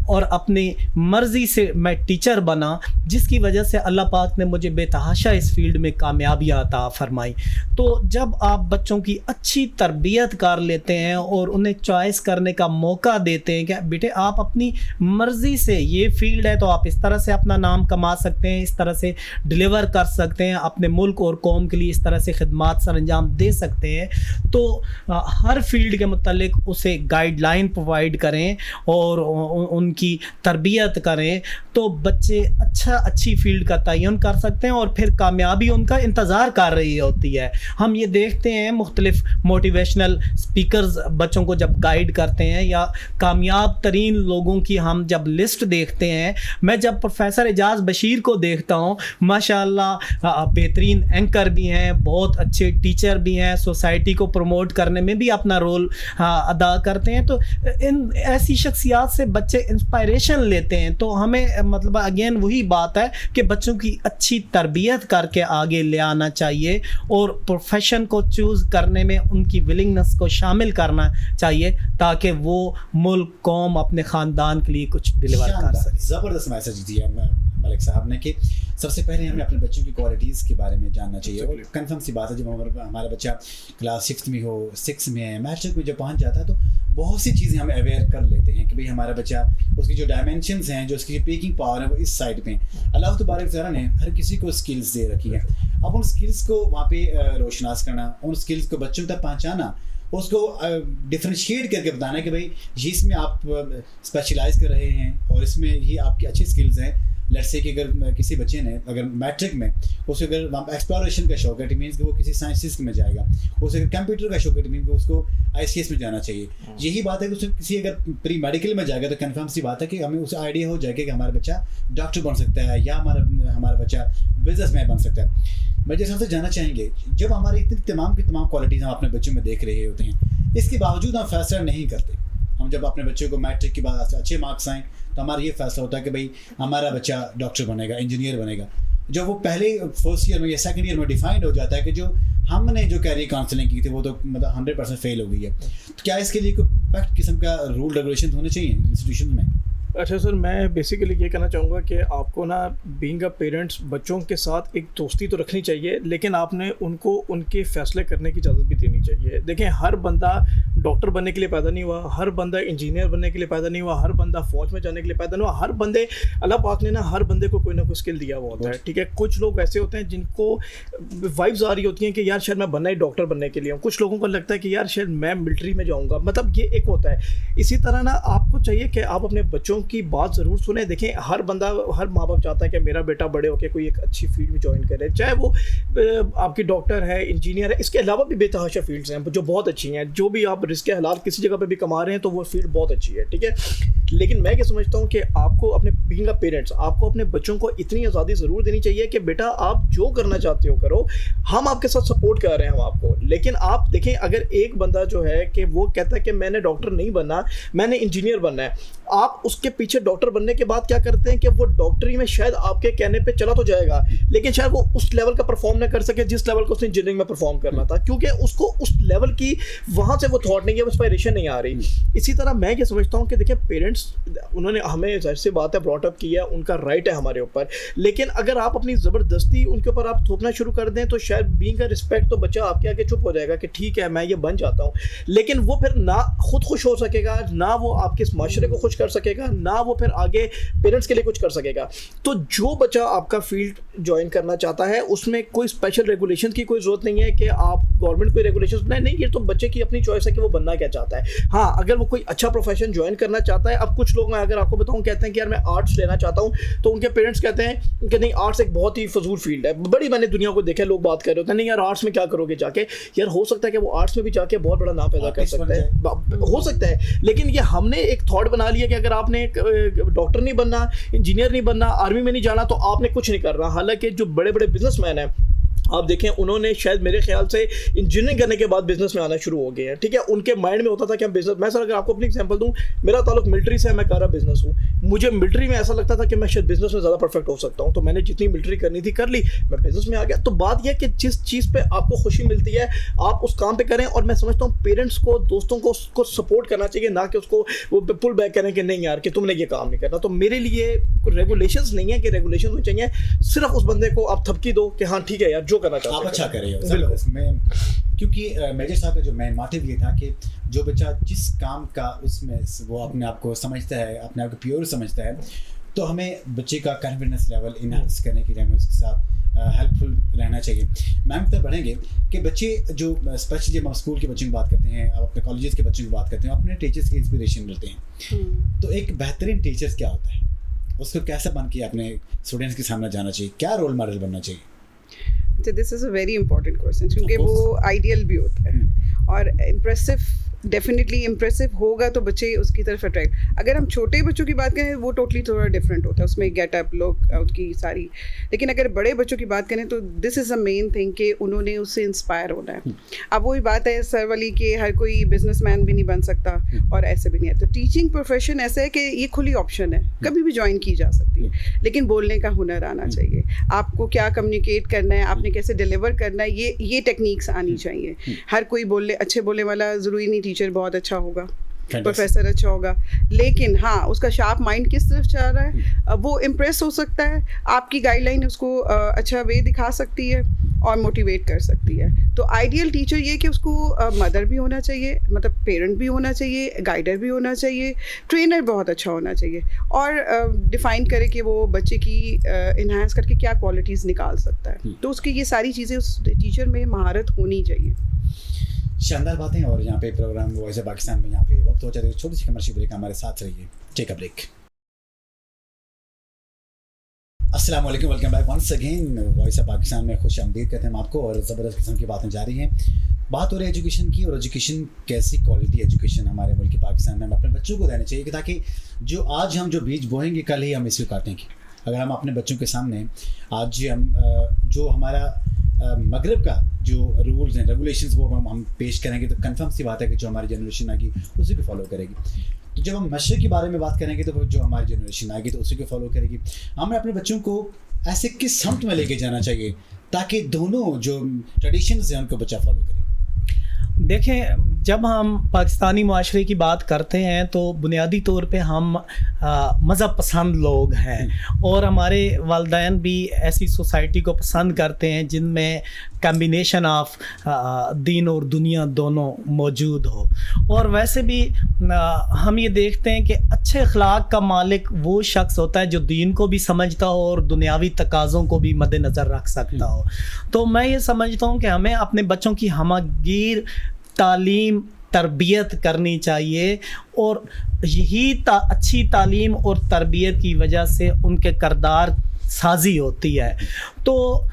اور اپنی مرضی سے میں ٹیچر بنا, جس کی وجہ سے اللہ پاک نے مجھے بے تحاشا اس فیلڈ میں کامیابیاں عطا فرمائی. تو جب آپ بچوں کی اچھی تربیت کر لیتے ہیں اور انہیں چوائس کرنے کا موقع دیتے ہیں کہ بیٹے آپ اپنی مرضی سے, یہ فیلڈ ہے تو آپ اس طرح سے اپنا نام کما سکتے ہیں, اس طرح سے ڈلیور کر سکتے ہیں, اپنے ملک اور قوم کے لیے اس طرح سے خدمات سر انجام دے سکتے ہیں, تو ہر فیلڈ کے متعلق اسے گائیڈ لائن پرووائڈ کریں اور ان کی تربیت کریں, تو بچے اچھی فیلڈ کا تعین کر سکتے ہیں اور پھر کامیابی ان کا انتظار کر رہی ہوتی ہے. ہم یہ دیکھتے ہیں مختلف موٹیویشنل اسپیکرز بچوں کو جب گائیڈ کرتے ہیں, یا کامیاب ترین لوگوں کی ہم جب لسٹ دیکھتے ہیں, میں جب پروفیسر اعجاز بشیر کو دیکھتا ہوں, ماشاءاللہ بہترین اینکر بھی ہیں, بہت اچھے ٹیچر بھی ہیں, سوسائٹی کو پروموٹ کرنے میں بھی اپنا رول ادا کرتے ہیں, تو ان ایسی شخصیات سے بچے انسپائریشن لیتے ہیں. تو ہمیں مطلب اگین وہی بات ہے کہ بچوں کی اچھی تربیت کر کے آگے لے آنا چاہیے اور پروفیشن کو چوز کرنے میں ان کی ولنگنس کو شامل کرنا چاہیے, تاکہ وہ ملک, قوم, اپنے خاندان کے لیے کچھ ڈلیور کر سکے. زبردست میسج دیا ملک صاحب نے کہ سب سے پہلے ہمیں اپنے بچوں کی کوالٹیز کے بارے میں جاننا چاہیے. اور کنفرم سی بات ہے, جب ہمارا بچہ کلاس 6 میں ہو, 6 میں ہے, میٹرک میں جب پہنچ جاتا ہے, تو بہت سی چیزیں ہم اویئر کر لیتے ہیں کہ بھئی ہمارا بچہ, اس کی جو ڈائمینشنز ہیں, جو اس کی پیکنگ پاور ہے, وہ اس سائڈ پہ. اللہ تبارک تعالیٰ نے ہر کسی کو اسکلز دے رکھی ہے. اب ان اسکلز کو وہاں پہ روشناس کرنا, ان اسکلز کو بچوں تک پہنچانا, اس کو ڈفرینشیٹ کر کے بتانا کہ بھائی یہ اس میں آپ اسپیشلائز کر رہے ہیں اور اس میں یہ آپ کی اچھی اسکلز ہیں. لیٹس سے کہ اگر کسی بچے نے اگر میٹرک میں اس کو اگر ایکسپلوریشن کا شوق ہے, اٹ مینس کہ وہ کسی سائنسز میں جائے گا. اس اگر کمپیوٹر کا شوق ہے, اٹ مینس کہ اس کو ICS میں جانا چاہیے. یہی بات ہے کہ اس کسی اگر پری میڈیکل میں جائے گا, تو کنفرم سی بات ہے کہ ہمیں اسے آئیڈیا ہو جائے گا کہ ہمارا بچہ ڈاکٹر بن سکتا ہے یا ہمارا بچہ بزنس مین بن سکتا ہے. میں جیسے ہم سے جاننا چاہیں گے, جب ہماری اتنی تمام کی تمام کوالٹیز ہم اپنے بچوں میں دیکھ رہے ہوتے ہیں, اس کے باوجود ہم فیصلہ نہیں کرتے. ہم جب اپنے بچوں کو میٹرک کے بعد اچھے مارکس آئیں, تو ہمارا یہ فیصلہ ہوتا ہے کہ بھائی ہمارا بچہ ڈاکٹر بنے گا, انجینئر بنے گا. جب وہ پہلے فرسٹ ایئر میں یا سیکنڈ ایئر میں ڈیفائنڈ ہو جاتا ہے کہ جو ہم نے جو کیریئر کاؤنسلنگ کی تھی وہ تو مطلب 100% فیل ہو گئی ہے, تو کیا اس کے لیے کوئی پرفیکٹ قسم کا رول ریگولیشن ہونے چاہیے انسٹیٹیوشن میں؟ اچھا سر, میں بیسیکلی یہ کہنا چاہوں گا کہ آپ کو نا بینگ اے پیرنٹس بچوں کے ساتھ ایک دوستی تو رکھنی چاہیے, لیکن آپ نے ان کو ان کے فیصلے کرنے کی اجازت بھی دینی چاہیے. دیکھیں, ہر بندہ ڈاکٹر بننے کے لیے پیدا نہیں ہوا, ہر بندہ انجینئر بننے کے لیے پیدا نہیں ہوا, ہر بندہ فوج میں جانے کے لیے پیدا نہیں ہوا. ہر بندے, اللہ پاک نے نا ہر بندے کو کوئی نہ کوئی اسکل دیا ہوا ہوتا ہے, ٹھیک ہے. کچھ لوگ ایسے ہوتے ہیں جن کو وائبز آ رہی ہوتی ہیں کہ یار شاید میں بننا ہی ڈاکٹر بننے کے لیے ہوں. کچھ لوگوں کو لگتا ہے کہ یار شاید میں ملٹری میں جاؤں گا, مطلب یہ ایک ہوتا ہے. اسی طرح نا آپ کو چاہیے کہ آپ اپنے بچوں کی بات ضرور سنیں. دیکھیں, ہر بندہ, ہر ماں باپ چاہتا ہے کہ میرا بیٹا بڑے ہو کے کوئی ایک اچھی فیلڈ میں جوائن کرے, چاہے وہ آپ کی ڈاکٹر ہے, انجینئر ہے. اس کے علاوہ بھی بے تحاشا فیلڈس ہیں جو بہت اچھی ہیں. جو بھی آپ رزق حلال کسی جگہ پہ بھی کما رہے ہیں تو وہ فیلڈ بہت اچھی ہے, ٹھیک ہے. لیکن میں کیا سمجھتا ہوں کہ آپ کو اپنے بینگ اے پیرنٹس, آپ کو اپنے بچوں کو اتنی آزادی ضرور دینی چاہیے کہ بیٹا آپ جو کرنا چاہتے ہو کرو, ہم آپ کے ساتھ سپورٹ کر رہے ہیں ہم آپ کو. لیکن آپ دیکھیں, اگر ایک بندہ جو ہے کہ وہ کہتا ہے کہ میں نے ڈاکٹر نہیں بننا, میں نے انجینئر بننا ہے, آپ اس کے پیچھے ڈاکٹر بننے کے بعد کیا کرتے ہیں کہ وہ ڈاکٹری میں شاید آپ کے کہنے پہ چلا تو جائے گا, لیکن شاید وہ اس لیول کا پرفارم نہ کر سکے جس لیول کو اس نے انجینئرنگ میں پرفارم کرنا تھا, کیونکہ اس کو اس لیول کی وہاں سے وہ تھاٹ نہیں ہے, انسپائریشن نہیں آ رہی. اسی طرح میں یہ سمجھتا ہوں کہ دیکھیں, پیرنٹس انہوں نے ہمیں ظاہر سی بات ہے براٹ اپ کیا, ان کا رائٹ ہے ہمارے اوپر, لیکن اگر آپ اپنی زبردستی ان کے اوپر آپ تھوپنا شروع کر دیں تو شاید بینگ کا رسپیکٹ تو بچہ آپ کے آگے چپ ہو جائے گا کہ ٹھیک ہے میں یہ بن جاتا ہوں, لیکن وہ پھر نہ خود خوش ہو سکے گا, نہ وہ آپ کے اس معاشرے کو خوش کر سکے گا, نہ وہ پھر آگے پیرنٹس کے لیے کچھ کر سکے گا. تو جو بچہ آپ کا فیلڈ جوائن کرنا چاہتا ہے اس میں کوئی اسپیشل ریگولیشن کی کوئی ضرورت نہیں ہے کہ آپ گورنمنٹ کوئی ریگولیشن بنائے, نہیں, یہ تو بچے کی اپنی چوائس ہے کہ وہ بننا کیا چاہتا ہے. ہاں, اگر وہ کوئی اچھا پروفیشن جوائن کرنا چاہتا ہے, اب کچھ لوگ میں اگر آپ کو بتاؤں کہتے ہیں کہ یار میں آرٹس لینا چاہتا ہوں, تو ان کے پیرنٹس کہتے ہیں کہ نہیں آرٹس ایک بہت ہی فضول فیلڈ ہے. بڑی میں نے دنیا کو دیکھا, لوگ بات کر رہے ہوتے ہیں نہیں یار آرٹس میں کیا کرو گے جا کے, یار ہو سکتا ہے کہ وہ آرٹس میں بھی جا کے بہت بڑا نام پیدا کر سکتا ہے, ہو سکتا ہے, لیکن یہ ہم نے ایک تھاٹ بنا لیا کہ اگر آپ نے ڈاکٹر نہیں بننا, انجینئر نہیں بننا, آرمی میں نہیں جانا, تو آپ نے کچھ نہیں کر رہا. حالانکہ جو بڑے بڑے بزنس مین ہیں آپ دیکھیں انہوں نے شاید میرے خیال سے انجینئرنگ کرنے کے بعد بزنس میں آنا شروع ہو گئے ہیں, ٹھیک ہے. ان کے مائنڈ میں ہوتا تھا کہ ہم بزنس, میں سر اگر آپ کو اپنی ایگزامپل دوں, میرا تعلق ملٹری سے ہے, میں کر رہا بزنس ہوں. مجھے ملٹری میں ایسا لگتا تھا کہ میں شاید بزنس میں زیادہ پرفیکٹ ہو سکتا ہوں, تو میں نے جتنی ملٹری کرنی تھی کر لی, میں بزنس میں آ گیا. تو بات یہ کہ جس چیز پہ آپ کو خوشی ملتی ہے آپ اس کام پہ کریں, اور میں سمجھتا ہوں پیرنٹس کو, دوستوں کو اس کو سپورٹ کرنا چاہیے, نہ کہ اس کو وہ پل بیک کریں کہ نہیں یار کہ تم نے یہ کام نہیں کرنا. تو میرے لیے کوئی ریگولیشنز نہیں ہے کہ ریگولیشن ہونی چاہیے, صرف اس بندے کو آپ تھپکی دو کہ ہاں ٹھیک ہے یار جو کرنا چاہتے آپ اچھا کر رہے ہو. میں کیونکہ میجر صاحب کا جو مین موٹیو یہ تھا کہ جو بچہ جس کام کا اس میں وہ اپنے آپ کو سمجھتا ہے, اپنے آپ کو پیور سمجھتا ہے, تو ہمیں بچے کا کانفیڈنس لیول انہانس کرنے کے لیے ہمیں اس کے ساتھ ہیلپ فل رہنا چاہیے. میم تک بڑھیں گے کہ بچے جو اسپیشلی جب ہم اسکول کے بچوں کی بات کرتے ہیں, آپ اپنے کالجز کے بچوں کی بات کرتے ہیں, اپنے ٹیچرس کی انسپریشن لیتے ہیں, تو ایک بہترین ٹیچرس کیا ہوتا ہے, اس کو کیسے بن کے اپنے اسٹوڈنٹس کے سامنے جانا چاہیے, کیا رول ماڈل بننا چاہیے؟ دس از اے ویری امپورٹنٹ کویشچن, کیونکہ وہ آئیڈیل بھی ہوتا ہے اور امپریسو, ڈیفینیٹلی امپریسو ہوگا تو بچے اس کی طرف اٹریکٹ. اگر ہم چھوٹے بچوں کی بات کریں وہ ٹوٹلی تھوڑا ڈفرینٹ ہوتا ہے, اس میں گیٹ اپ لوگ ان کی ساری. لیکن اگر بڑے بچوں کی بات کریں تو دس از اے مین تھنگ کہ انہوں نے اس سے انسپائر ہونا ہے. اب وہی بات ہے سر والی کہ ہر کوئی بزنس مین بھی نہیں بن سکتا اور ایسے بھی نہیں ہے. تو ٹیچنگ پروفیشن ایسا ہے کہ یہ کھلی آپشن ہے, کبھی بھی جوائن کی جا سکتی ہے, لیکن بولنے کا ہنر آنا چاہیے. آپ کو کیا کمیونیکیٹ کرنا ہے, آپ نے کیسے ڈیلیور کرنا ہے, یہ ٹیکنیکس آنی چاہیے. ہر کوئی اچھے بولنے والا ضروری نہیں ٹیچر بہت اچھا ہوگا, پروفیسر اچھا ہوگا, لیکن ہاں اس کا شارپ مائنڈ کس طرف چاہ رہا ہے, وہ امپریس ہو سکتا ہے, آپ کی گائیڈ لائن اس کو اچھا وے دکھا سکتی ہے اور موٹیویٹ کر سکتی ہے. تو آئیڈیل ٹیچر یہ کہ اس کو مدر بھی ہونا چاہیے, مطلب پیرنٹ بھی ہونا چاہیے, گائیڈر بھی ہونا چاہیے, ٹرینر بہت اچھا ہونا چاہیے, اور ڈیفائن کرے کہ وہ بچے کی انہانس کر کے کیا کوالٹیز نکال سکتا ہے. تو اس کی یہ ساری چیزیں اس ٹیچر میں مہارت ہونی چاہیے. شاندار باتیں. اور یہاں پہ پروگرام وائس آف پاکستان میں یہاں پہ وقت ہو جاتا ہے, چھوٹی سی کمرشل بریک, ہمارے ساتھ رہیے. Take a break. السلام علیکم, welcome back once again. Voice of Pakistan میں خوش آمدید کہتے ہیں ہم آپ کو, اور زبردست قسم کی باتیں جاری ہیں. بات ہو رہی ہے ایجوکیشن کی, اور ایجوکیشن کیسی کوالٹی ایجوکیشن ہمارے ملک پاکستان میں ہم اپنے بچوں کو دینا چاہیے, کہ تاکہ جو آج ہم جو بیج بوئیں گے کل ہی ہم اس کو کاٹیں گے. اگر ہم اپنے بچوں کے سامنے آج ہم جو ہمارا مغرب کا جو رولز ہیں, ریگولیشنز, وہ ہم پیش کریں گے, تو کنفرم سی بات ہے کہ جو ہماری جنریشن آئے گی اسی کو فالو کرے گی. تو جب ہم مشرق کے بارے میں بات کریں گے تو جو ہماری جنریشن آئے گی تو اسی کو فالو کرے گی. ہمیں اپنے بچوں کو ایسے کس سمت میں لے کے جانا چاہیے تاکہ دونوں جو ٹریڈیشنز ہیں ان کو بچہ فالو کرے؟ دیکھیں, جب ہم پاکستانی معاشرے کی بات کرتے ہیں تو بنیادی طور پہ ہم مذہب پسند لوگ ہیں, اور ہمارے والدین بھی ایسی سوسائٹی کو پسند کرتے ہیں جن میں کمبینیشن آف دین اور دنیا دونوں موجود ہو. اور ویسے بھی ہم یہ دیکھتے ہیں کہ اچھے اخلاق کا مالک وہ شخص ہوتا ہے جو دین کو بھی سمجھتا ہو اور دنیاوی تقاضوں کو بھی مد نظر رکھ سکتا ہو. تو میں یہ سمجھتا ہوں کہ ہمیں اپنے بچوں کی ہمہ تعلیم تربیت کرنی چاہیے, اور یہی اچھی تعلیم اور تربیت کی وجہ سے ان کے کردار سازی ہوتی ہے. تو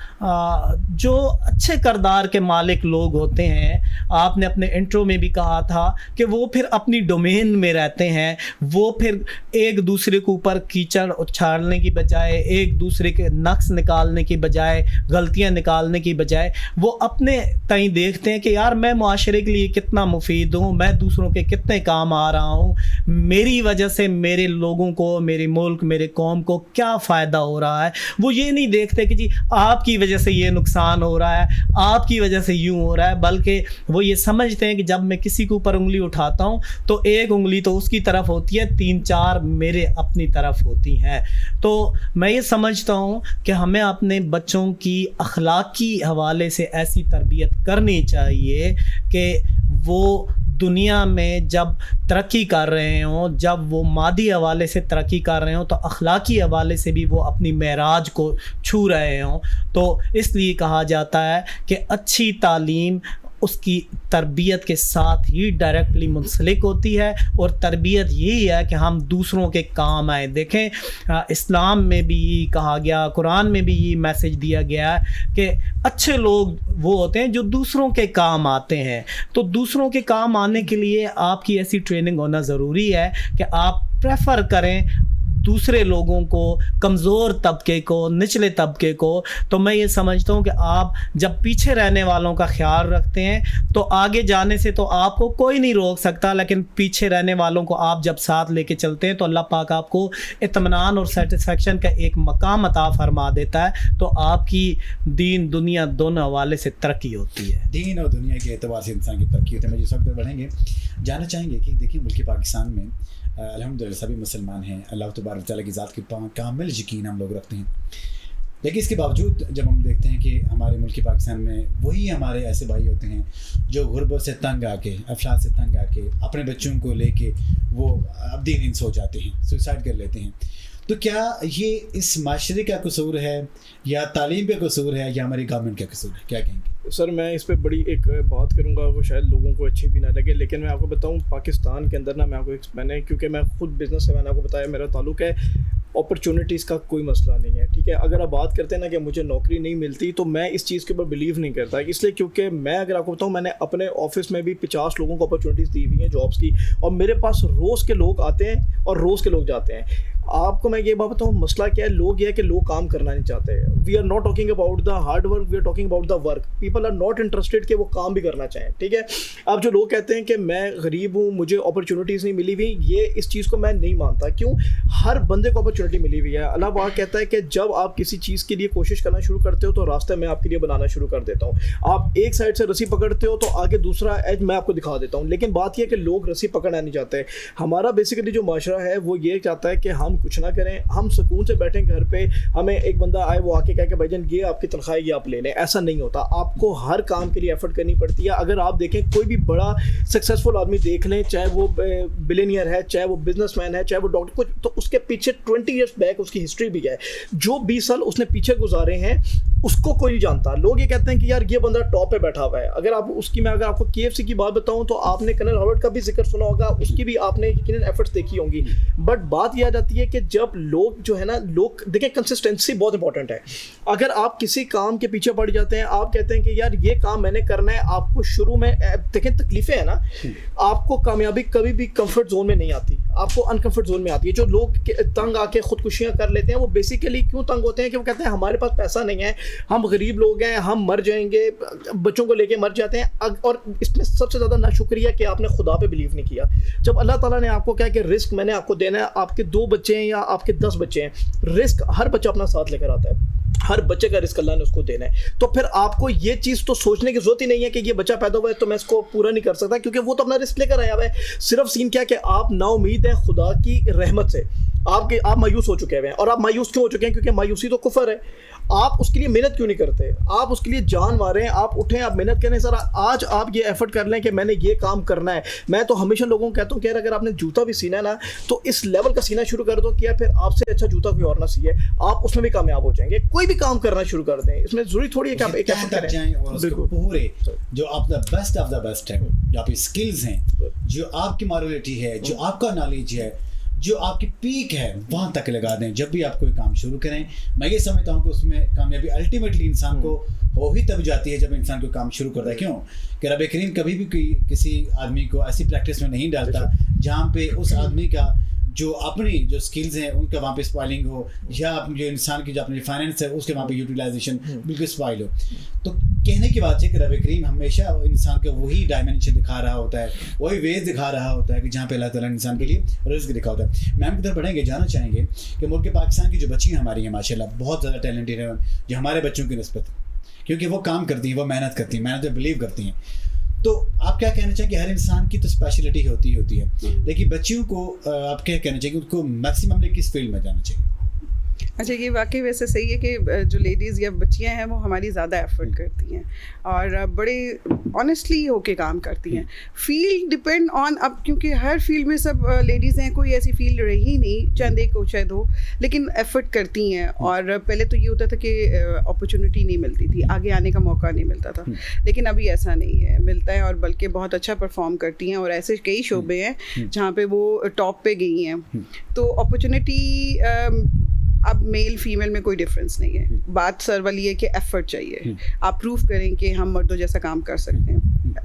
جو اچھے کردار کے مالک لوگ ہوتے ہیں, آپ نے اپنے انٹرو میں بھی کہا تھا کہ وہ پھر اپنی ڈومین میں رہتے ہیں, وہ پھر ایک دوسرے کے اوپر کیچڑ اچھالنے کی بجائے, ایک دوسرے کے نقص نکالنے کی بجائے, غلطیاں نکالنے کی بجائے, وہ اپنے تئیں دیکھتے ہیں کہ یار میں معاشرے کے لیے کتنا مفید ہوں, میں دوسروں کے کتنے کام آ رہا ہوں, میری وجہ سے میرے لوگوں کو, میرے ملک, میرے قوم کو کیا فائدہ ہو رہا ہے. وہ یہ نہیں دیکھتے کہ جی آپ کی وجہ سے یہ نقصان ہو رہا ہے, آپ کی وجہ سے یوں ہو رہا ہے, بلکہ وہ یہ سمجھتے ہیں کہ جب میں کسی کے اوپر انگلی اٹھاتا ہوں تو ایک انگلی تو اس کی طرف ہوتی ہے, 3-4 میرے اپنی طرف ہوتی ہیں. تو میں یہ سمجھتا ہوں کہ ہمیں اپنے بچوں کی اخلاقی حوالے سے ایسی تربیت کرنی چاہیے کہ وہ دنیا میں جب ترقی کر رہے ہوں, جب وہ مادی حوالے سے ترقی کر رہے ہوں, تو اخلاقی حوالے سے بھی وہ اپنی معراج کو چھو رہے ہوں. تو اس لیے کہا جاتا ہے کہ اچھی تعلیم اس کی تربیت کے ساتھ ہی ڈائریکٹلی منسلک ہوتی ہے, اور تربیت یہی ہے کہ ہم دوسروں کے کام آئیں. دیکھیں, اسلام میں بھی یہی کہا گیا, قرآن میں بھی یہ میسج دیا گیا ہے کہ اچھے لوگ وہ ہوتے ہیں جو دوسروں کے کام آتے ہیں. تو دوسروں کے کام آنے کے لیے آپ کی ایسی ٹریننگ ہونا ضروری ہے کہ آپ پریفر کریں دوسرے لوگوں کو, کمزور طبقے کو, نچلے طبقے کو. تو میں یہ سمجھتا ہوں کہ آپ جب پیچھے رہنے والوں کا خیال رکھتے ہیں تو آگے جانے سے تو آپ کو کوئی نہیں روک سکتا, لیکن پیچھے رہنے والوں کو آپ جب ساتھ لے کے چلتے ہیں تو اللہ پاک آپ کو اطمینان اور سیٹسفیکشن کا ایک مقام عطا فرما دیتا ہے, تو آپ کی دین دنیا دونوں حوالے سے ترقی ہوتی ہے. دین اور دنیا کے اعتبار سے انسان کی ترقی ہوتی ہے. مجھے اس وقت بڑھیں گے, جاننا چاہیں گے کہ دیکھیں ملک پاکستان میں الحمدللہ سبھی مسلمان ہیں, اللہ تبارک تعالیٰ کی ذات کی کامل یقین ہم لوگ رکھتے ہیں, لیکن اس کے باوجود جب ہم دیکھتے ہیں کہ ہمارے ملک پاکستان میں وہی ہمارے ایسے بھائی ہوتے ہیں جو غربت سے تنگ آ کے, افلاس سے تنگ آ کے اپنے بچوں کو لے کے وہ اب دین سو جاتے ہیں, سوسائڈ کر لیتے ہیں. تو کیا یہ اس معاشرے کا قصور ہے یا تعلیم کا قصور ہے یا ہماری گورنمنٹ کا قصور ہے, کیا کہیں گے؟ سر میں اس پہ بڑی ایک بات کروں گا, وہ شاید لوگوں کو اچھی بھی نہ لگے, لیکن میں آپ کو بتاؤں پاکستان کے اندر نا, میں نے کیونکہ میں خود بزنس سے, میں نے آپ کو بتایا میرا تعلق ہے, اپرچونیٹیز کا کوئی مسئلہ نہیں ہے, ٹھیک ہے. اگر آپ بات کرتے ہیں نا کہ مجھے نوکری نہیں ملتی, تو میں اس چیز کے اوپر بلیو نہیں کرتا, اس لیے کیونکہ میں اگر آپ کو بتاؤں میں نے اپنے آفس میں بھی 50 لوگوں کو اپرچونیٹیز دی ہوئی ہیں جابس کی, اور میرے پاس روز کے لوگ آتے ہیں اور روز کے لوگ جاتے ہیں. آپ کو میں یہ بات بتاؤں, مسئلہ کیا ہے, لوگ یہ ہے کہ لوگ کام کرنا نہیں چاہتے. We are not talking about the hard work, we are talking about the work. People are not interested کہ وہ کام بھی کرنا چاہیں, ٹھیک ہے. اب جو لوگ کہتے ہیں کہ میں غریب ہوں, مجھے اپرچونیٹیز نہیں ملی ہوئی, یہ اس چیز کو میں نہیں مانتا. کیوں؟ ہر بندے کو اپرچونیٹی ملی ہوئی ہے. اللہ پاک کہتا ہے کہ جب آپ کسی چیز کے لیے کوشش کرنا شروع کرتے ہو تو راستہ میں آپ کے لیے بنانا شروع کر دیتا ہوں. آپ ایک سائڈ سے رسی پکڑتے ہو تو آگے دوسرا ایج میں آپ کو دکھا دیتا ہوں, لیکن بات یہ ہے کہ لوگ رسی پکڑنا نہیں چاہتے. ہمارا بیسیکلی جو معاشرہ ہے وہ یہ چاہتا ہے کہ ہم کچھ نہ کریں, ہم سکون سے بیٹھیں گھر پہ, ہمیں ایک بندہ آئے وہ آ کے کہے کہ بھائی جان یہ آپ کی تنخواہ یہ آپ لے لیں. ایسا نہیں ہوتا, آپ کو ہر کام کے لیے ایفرٹ کرنی پڑتی ہے. اگر آپ دیکھیں کوئی بھی بڑا سکسیزفل آدمی دیکھ لیں, چاہے وہ بلینئر ہے, چاہے وہ بزنس مین ہے, چاہے وہ ڈاکٹر, کچھ تو اس کے پیچھے 20 ایئرس بیک اس کی ہسٹری بھی ہے. جو 20 سال اس نے پیچھے گزارے ہیں اس کو کوئی نہیں جانتا. لوگ یہ کہتے ہیں کہ یار یہ بندہ ٹاپ پہ بیٹھا ہوا ہے. اگر آپ اس کی, میں اگر آپ کو KFC کی بات بتاؤں تو آپ نے کرنل ہاورڈ کا بھی ذکر سنا ہوگا, اس کی بھی آپ نے یقیناً ایفرٹس دیکھی ہوں گی. بٹ بات یہ آ جاتی ہے کہ جب لوگ جو ہے نا, لوگ دیکھیں کنسسٹنسی بہت امپورٹنٹ ہے. اگر آپ کسی کام کے پیچھے پڑ جاتے ہیں, آپ کہتے ہیں کہ یار یہ کام میں نے کرنا ہے, آپ کو شروع میں دیکھیں تکلیفیں ہیں نا, آپ کو کامیابی کبھی بھی کمفرٹ زون میں نہیں آتی, آپ کو انکمفرٹ زون میں آتی ہے. جو لوگ تنگ آ کے خودکشیاں کر لیتے ہیں وہ بیسیکلی کیوں تنگ ہوتے ہیں کہ وہ کہتے ہیں ہمارے پاس پیسہ نہیں ہے, ہم غریب لوگ ہیں, ہم مر جائیں گے, بچوں کو لے کے مر جاتے ہیں. اور اس میں سب سے زیادہ ناشکریہ کہ آپ نے خدا پہ بلیو نہیں کیا. جب اللہ تعالیٰ نے آپ کو کہا کہ رزق میں نے آپ کو دینا ہے, آپ کے 2 بچے ہیں یا آپ کے 10 بچے ہیں, رزق ہر بچہ اپنا ساتھ لے کر آتا ہے, ہر بچے کا رزق اللہ نے اس کو دینا ہے. تو پھر آپ کو یہ چیز تو سوچنے کی ضرورت ہی نہیں ہے کہ یہ بچہ پیدا ہوا ہے تو میں اس کو پورا نہیں کر سکتا, کیونکہ وہ تو اپنا رزق لے کر آیا ہوا ہے. صرف سین کیا کہ آپ نا امید ہیں خدا کی رحمت سے, آپ مایوس ہو چکے ہوئے ہیں. اور آپ مایوس کیوں ہو چکے ہیں؟ کیونکہ مایوسی تو کفر ہے. آپ اس کے لیے محنت کیوں نہیں کرتے؟ آپ اس کے لیے جان ماریں, آپ اٹھیں, آپ محنت کریں. سر آج آپ یہ ایفرٹ کر لیں کہ میں نے یہ کام کرنا ہے. میں تو ہمیشہ لوگوں کو کہتا ہوں کہ اگر آپ نے جوتا بھی سینا ہے نا تو اس لیول کا سینا شروع کر دو کہ پھر آپ سے اچھا جوتا کوئی اور نہ سیے, آپ اس میں بھی کامیاب ہو جائیں گے. کوئی بھی کام کرنا شروع کر دیں, اس میں ضروری تھوڑی ہے کہ آپ ایک ایفرٹ کریں. بالکل پورے جو آپ the best of the best ہے, جو آپ کی اسکلز ہیں, جو آپ کی مارولٹی ہے, جو آپ کا نالج ہے, جو آپ کی پیک ہے, وہاں تک لگا دیں. جب بھی آپ کوئی کام شروع کریں, میں یہ سمجھتا ہوں کہ اس میں کامیابی الٹیمیٹلی انسان کو ہو ہی تب جاتی ہے جب انسان کوئی کام شروع کرتا ہے. کیوں کہ رب کریم کبھی بھی کسی آدمی کو ایسی پریکٹس میں نہیں ڈالتا جہاں پہ اس آدمی کا جو اپنی جو اسکلز ہیں ان کا وہاں پہ اسپائلنگ ہو, یا جو انسان کی جو اپنی فائنینس ہے اس کے وہاں پہ یوٹیلائزیشن بالکل اسپائل ہو. تو کہنے کی بات ہے کہ رب کریم ہمیشہ انسان کو وہی ڈائمینشن دکھا رہا ہوتا ہے, وہی ویز دکھا رہا ہوتا ہے کہ جہاں پہ اللہ تعالیٰ نے انسان کے لیے رزق دکھا ہوتا ہے. میم کی طرف بڑھیں گے, جاننا چاہیں گے کہ ملک پاکستان کی جو بچیاں ہماری ہیں ماشاء اللہ بہت زیادہ ٹیلنٹڈ ہیں جو ہمارے بچوں کی نسبت, کیونکہ وہ کام کرتی ہیں, وہ محنت کرتی ہیں, محنت پہ بلیو کرتی ہیں. تو آپ کیا کہنا چاہیں کہ ہر انسان کی تو اسپیشلٹی ہوتی ہے, لیکن بچیوں کو آپ کیا کہنا چاہیں کہ ان کو میکسیمم کس فیلڈ میں جانا چاہیے؟ اچھا, یہ واقعی ویسے صحیح ہے کہ جو لیڈیز یا بچیاں ہیں وہ ہماری زیادہ ایفرٹ کرتی ہیں اور بڑے آنیسٹلی ہو کے کام کرتی ہیں. فیلڈ ڈپینڈ آن, اب کیونکہ ہر فیلڈ میں سب لیڈیز ہیں, کوئی ایسی فیلڈ رہی نہیں, چند ایک ہو شاید ہو, لیکن ایفرٹ کرتی ہیں. اور پہلے تو یہ ہوتا تھا کہ اپرچونیٹی نہیں ملتی تھی, آگے آنے کا موقع نہیں ملتا تھا, لیکن ابھی ایسا نہیں ہے, ملتا ہے اور بلکہ بہت اچھا پرفارم کرتی ہیں. اور ایسے کئی شعبے ہیں جہاں پہ وہ ٹاپ پہ گئی ہیں. تو اپرچونیٹی اب میل فیمیل میں کوئی ڈفرینس نہیں ہے. بات سر والی ہے کہ ایفرٹ چاہیے, آپ پروف کریں کہ ہم مردوں جیسا کام کر سکتے ہیں.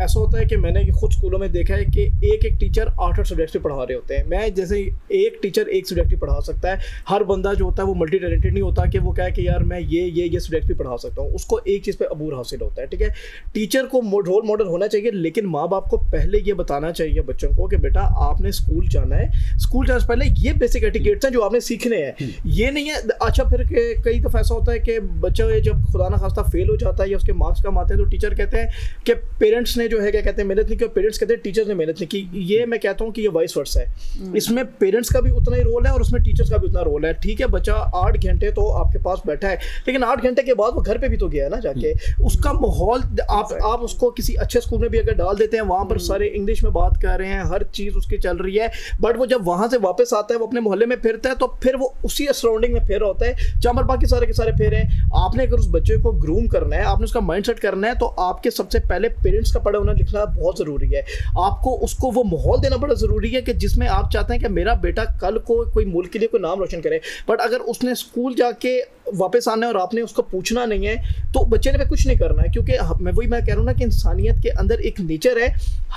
ایسا ہوتا ہے کہ میں نے خود اسکولوں میں دیکھا ہے کہ ایک ٹیچر 8 سبجیکٹس پہ پڑھا رہے ہوتے ہیں. میں جیسے ایک ٹیچر ایک سبجیکٹ بھی پڑھا سکتا ہے. ہر بندہ جو ہوتا ہے وہ ملٹی ٹیلنٹڈ نہیں ہوتا کہ وہ کہے کہ یار میں یہ سبجیکٹ بھی پڑھا سکتا ہوں. اس کو ایک چیز پہ عبور حاصل ہوتا ہے. ٹھیک ہے, ٹیچر کو رول ماڈل ہونا چاہیے, لیکن ماں باپ کو پہلے یہ بتانا چاہیے بچوں کو کہ بیٹا آپ نے اسکول جانا ہے, اسکول جانے سے پہلے یہ بیسک ایٹیکیٹس ہیں جو آپ نے سیکھنے ہیں. یہ نہیں ہے اچھا پھر کئی دفعہ ایسا ہوتا ہے کہ بچہ جب خدا نہ خواستہ فیل ہو جاتا ہے یا اس کے مارکس کم آتے ہیں تو ٹیچر کہتے ہیں کہ پیرنٹس نے جو ہے کیا کہتے ہیں محنت نہیں کی, اور پیرنٹس کہتے ہیں ٹیچرز نے محنت نہیں کی. یہ میں کہتا ہوں کہ یہ وائس ورسا ہے. اس میں پیرنٹس کا بھی اتنا ہی رول ہے اور اس میں ٹیچرز کا بھی اتنا رول ہے. ٹھیک ہے, بچہ 8 گھنٹے تو آپ کے پاس بیٹھا ہے, لیکن 8 گھنٹے کے بعد وہ گھر پہ بھی تو گیا ہے نا جا کے. اس کا ماحول آپ اس کو کسی اچھے اسکول میں بھی اگر ڈال دیتے ہیں, وہاں پر سارے انگلش میں بات کر رہے ہیں, ہر چیز اس کی چل رہی ہے, بٹ وہ جب وہاں سے واپس آتا ہے, وہ اپنے محلے میں پھرتا ہے, تو پھر وہ اسی سراؤنڈنگ میں پھر ہوتا ہے جہاں پر باقی سارے کے سارے پھر ہیں. آپ نے اگر اس بچے کو گروم کرنا ہے, آپ نے اس کا مائنڈ سیٹ کرنا ہے, تو آپ کے سب سے پہلے پیرنٹس کا پڑھا ہونا لکھنا بہت ضروری ہے. آپ کو اس کو وہ ماحول دینا بڑا ضروری ہے کہ جس میں آپ چاہتے ہیں کہ میرا بیٹا کل کو کوئی ملک کے لیے کوئی نام روشن کرے. بٹ اگر اس نے اسکول جا کے واپس آنا ہے اور آپ نے اس کو پوچھنا نہیں ہے, تو بچے نے پہ کچھ نہیں کرنا ہے. کیونکہ میں کہہ رہا ہوں نا کہ انسانیت کے اندر ایک نیچر ہے,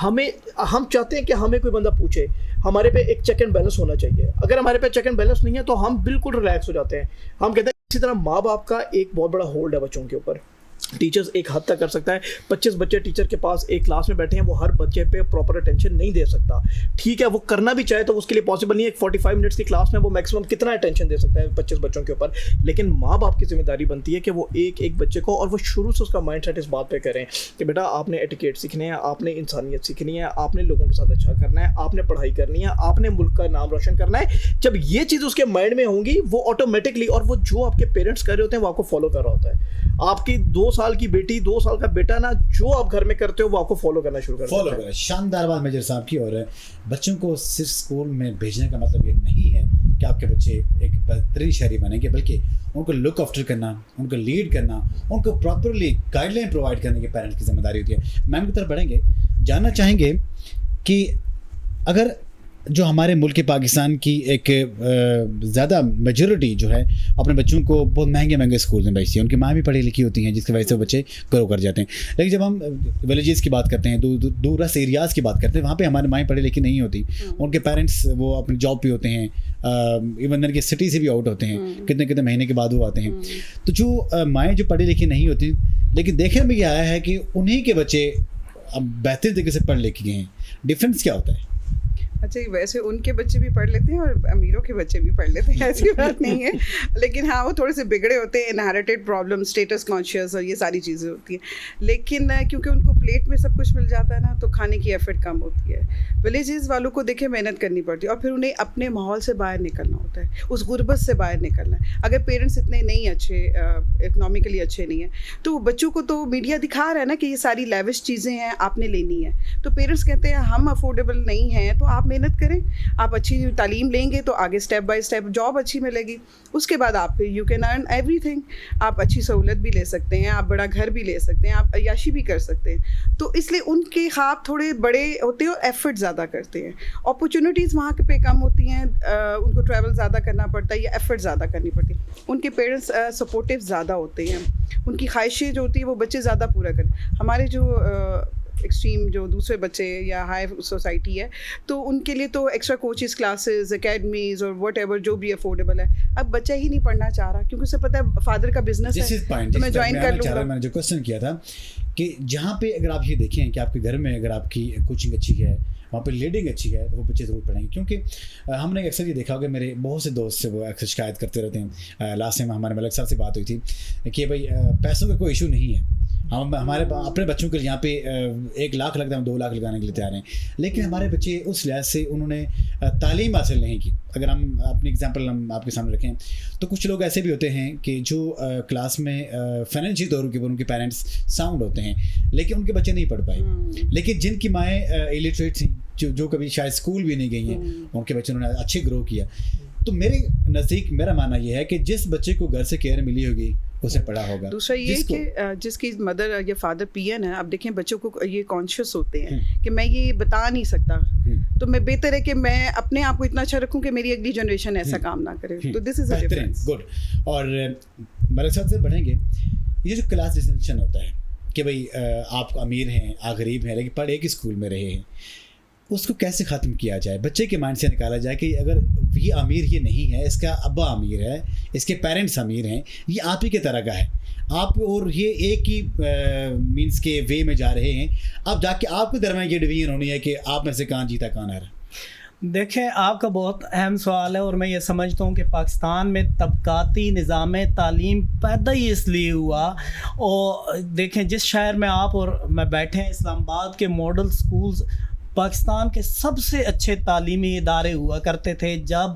ہم چاہتے ہیں کہ ہمیں کوئی بندہ پوچھے. ہمارے پہ ایک چیک اینڈ بیلنس ہونا چاہیے. اگر ہمارے پہ چیک اینڈ بیلنس نہیں ہے تو ہم بالکل ریلیکس ہو جاتے ہیں. ہم کہتے ہیں اسی طرح ماں باپ کا ایک بہت بڑا ہولڈ ہے بچوں کے اوپر. ٹیچرز ایک حد تک کر سکتا ہے. 25 بچے ٹیچر کے پاس ایک کلاس میں بیٹھے ہیں, وہ ہر بچے پہ پراپر اٹینشن نہیں دے سکتا. ٹھیک ہے, وہ کرنا بھی چاہے تو اس کے لیے پاسبل نہیں ہے. 45 منٹس کی کلاس میں وہ میکسیمم کتنا اٹینشن دے سکتا ہے 25 بچوں کے اوپر. لیکن ماں باپ کی ذمہ داری بنتی ہے کہ وہ ایک بچے کو, اور وہ شروع سے اس کا مائنڈ سیٹ اس بات پہ کریں کہ بیٹا آپ نے ایٹیکیٹ سیکھنے ہیں, آپ نے انسانیت سیکھنی ہے, آپ نے لوگوں کے ساتھ اچھا کرنا ہے, آپ نے پڑھائی کرنی ہے, آپ نے ملک کا نام روشن کرنا ہے. جب یہ چیز اس کے مائنڈ میں ہوں گی, وہ آٹومیٹکلی, اور وہ جو آپ کے پیرنٹس کر رہے ہوتے ہیں وہ آپ کو فالو کر رہا ہوتا ہے. آپ کی 2 سال کی بیٹی, 2 سال کا بیٹا نا, جو آپ گھر میں کرتے ہو وہ آپ کو فالو کرنا شروع کرتا ہے. شاندار بات میجر صاحب کی. اور بچوں کو صرف اسکول میں بھیجنے کا مطلب یہ نہیں ہے کہ آپ کے بچے ایک بہترین شہری بنیں گے, بلکہ ان کو لک آفٹر کرنا, ان کو لیڈ کرنا, ان کو پراپرلی گائیڈ لائن پرووائڈ کرنے کی پیرنٹ کی ذمہ داری ہوتی ہے. میم کی طرف بڑھیں گے, جاننا چاہیں گے کہ اگر جو ہمارے ملک پاکستان کی ایک زیادہ میجورٹی جو ہے اپنے بچوں کو بہت مہنگے اسکول میں بھیجتی ہے, ان کی ماں بھی پڑھی لکھی ہوتی ہیں جس کی وجہ سے بچے گرو کر جاتے ہیں. لیکن جب ہم ولیجز کی بات کرتے ہیں, دورس ایریاز کی بات کرتے ہیں, وہاں پہ ہماری مائیں پڑھی لکھی نہیں ہوتی, ان کے پیرنٹس وہ اپنی جاب پہ ہوتے ہیں, ایون ان کے سٹی سے بھی آؤٹ ہوتے ہیں, کتنے مہینے کے بعد وہ آتے ہیں. تو جو مائیں جو پڑھی لکھی نہیں ہوتی, لیکن دیکھنے میں یہ آیا ہے کہ انہیں کے بچے اب بہترین طریقے سے پڑھ لکھ گئے ہیں. ڈفرینس کیا ہوتا ہے؟ اچھا, ویسے ان کے بچے بھی پڑھ لیتے ہیں اور امیروں کے بچے بھی پڑھ لیتے ہیں, ایسی بات نہیں ہے. لیکن ہاں, وہ تھوڑے سے بگڑے ہوتے ہیں, انہیریٹڈ پرابلم, اسٹیٹس کانشیس اور یہ ساری چیزیں ہوتی ہیں. لیکن کیونکہ ان کو پلیٹ میں سب کچھ مل جاتا ہے نا, تو کھانے کی ایفرٹ کم ہوتی ہے. ولیجز والوں کو دیکھیں محنت کرنی پڑتی ہے, اور پھر انہیں اپنے ماحول سے باہر نکلنا ہوتا ہے, اس غربت سے باہر نکلنا ہے. اگر پیرنٹس اتنے نہیں اچھے, اکنامکلی اچھے نہیں ہیں, تو بچوں کو تو میڈیا دکھا رہا ہے نا کہ یہ ساری لیوش چیزیں ہیں, آپ نے لینی ہے. تو پیرنٹس کہتے ہیں ہم افورڈیبل نہیں ہیں, تو آپ محنت کریں, آپ اچھی تعلیم لیں گے تو آگے اسٹیپ بائی اسٹیپ جاب اچھی ملے گی. اس کے بعد آپ you can earn every thing. آپ اچھی سہولت بھی لے سکتے ہیں, آپ بڑا گھر بھی لے سکتے ہیں, آپ عیاشی بھی کر سکتے ہیں. تو اس لیے ان کے خواب تھوڑے بڑے ہوتے ہیں اور ایفرٹ زیادہ کرتے ہیں. اپرچونیٹیز وہاں پہ کم ہوتی ہیں, ان کو ٹریول زیادہ کرنا پڑتا ہے یا ایفرٹ زیادہ کرنی پڑتی ہے. ان کے پیرنٹس سپورٹیو زیادہ ہوتے ہیں, ان کی خواہشیں جو ہوتی ہیں وہ بچے زیادہ پورا کریں. ہمارے جو ایکسٹریم جو دوسرے بچے یا ہائی سوسائٹی ہے, تو ان کے لیے تو ایکسٹرا کوچز, کلاسز, اکیڈمیز اور واٹ ایور جو بھی افورڈیبل ہے. اب بچہ ہی نہیں پڑھنا چاہ رہا کیونکہ اسے پتہ ہے فادر کا بزنس ہے, تو میں جوائن کر لوں گا. میں نے جو کوشچن کیا تھا کہ جہاں پہ اگر آپ یہ دیکھیں کہ آپ کے گھر میں اگر آپ کی کوچنگ اچھی ہے, وہاں پہ لیڈنگ اچھی ہے, تو وہ بچے ضرور پڑھیں گے. کیونکہ ہم نے اکثر یہ دیکھا ہوگا, میرے بہت سے دوست سے وہ اکثر شکایت کرتے رہتے ہیں. لاسٹ ٹائم ہمارے ملک صاحب سے بات ہوئی تھی کہ بھائی پیسوں کا کوئی ایشو نہیں ہے, ہم ہمارے اپنے بچوں کے لیے یہاں پہ 1 لاکھ لگتا ہے, ہم 2 لاکھ لگانے کے لیے تیار ہیں. لیکن ہمارے بچے اس لحاظ سے انہوں نے تعلیم حاصل نہیں کی. اگر ہم اپنی اگزامپل ہم آپ کے سامنے رکھیں تو کچھ لوگ ایسے بھی ہوتے ہیں کہ جو کلاس میں فائنینشیل طور کے اوپر ان کے پیرنٹس ساؤنڈ ہوتے ہیں, لیکن ان کے بچے نہیں پڑھ پائے. لیکن جن کی مائیں الٹریٹ تھیں, جو کبھی شاید اسکول بھی نہیں گئی ہیں, ان کے بچے انہوں نے اچھے گرو کیا. تو میرے نزدیک میرا ماننا یہ ہے کہ جس بچے کو گھر سے کیئر ملی ہوگی اسے پڑھا ہوگا. دوسرا یہ کہ جس کی مدر یا فادر پی این ہے, اب دیکھیں بچوں کو یہ کانشیس ہوتے ہیں کہ میں یہ بتا نہیں سکتا, تو میں بہتر ہے کہ میں اپنے آپ کو اتنا اچھا رکھوں کہ میری اگلی جنریشن ایسا کام نہ کرے. تو دس از اے ڈفرنس. گڈ. اور ملک صاحب سے بڑھیں گے, یہ جو کلاس ڈسٹنکشن ہوتا ہے کہ بھائی آپ امیر ہیں، آپ غریب ہیں، لیکن پڑھ ایک ہی اسکول میں رہے ہیں، اس کو کیسے ختم کیا جائے؟ بچے کے مائنڈ سے نکالا جائے کہ اگر یہ امیر یہ نہیں ہے، اس کا ابا امیر ہے، اس کے پیرنٹس امیر ہیں، یہ آپ ہی کے طرح کا ہے، آپ اور یہ ایک ہی مینس کے وے میں جا رہے ہیں، اب جا کے آپ کے درمیان یہ ڈویژن ہونی ہے کہ آپ میں سے کہاں جیتا کہاں ہارا۔ دیکھیں آپ کا بہت اہم سوال ہے، اور میں یہ سمجھتا ہوں کہ پاکستان میں طبقاتی نظام تعلیم پیدا ہی اس لیے ہوا، اور دیکھیں جس شہر میں آپ اور میں بیٹھے ہیں، اسلام آباد کے ماڈل سکولز پاکستان کے سب سے اچھے تعلیمی ادارے ہوا کرتے تھے جب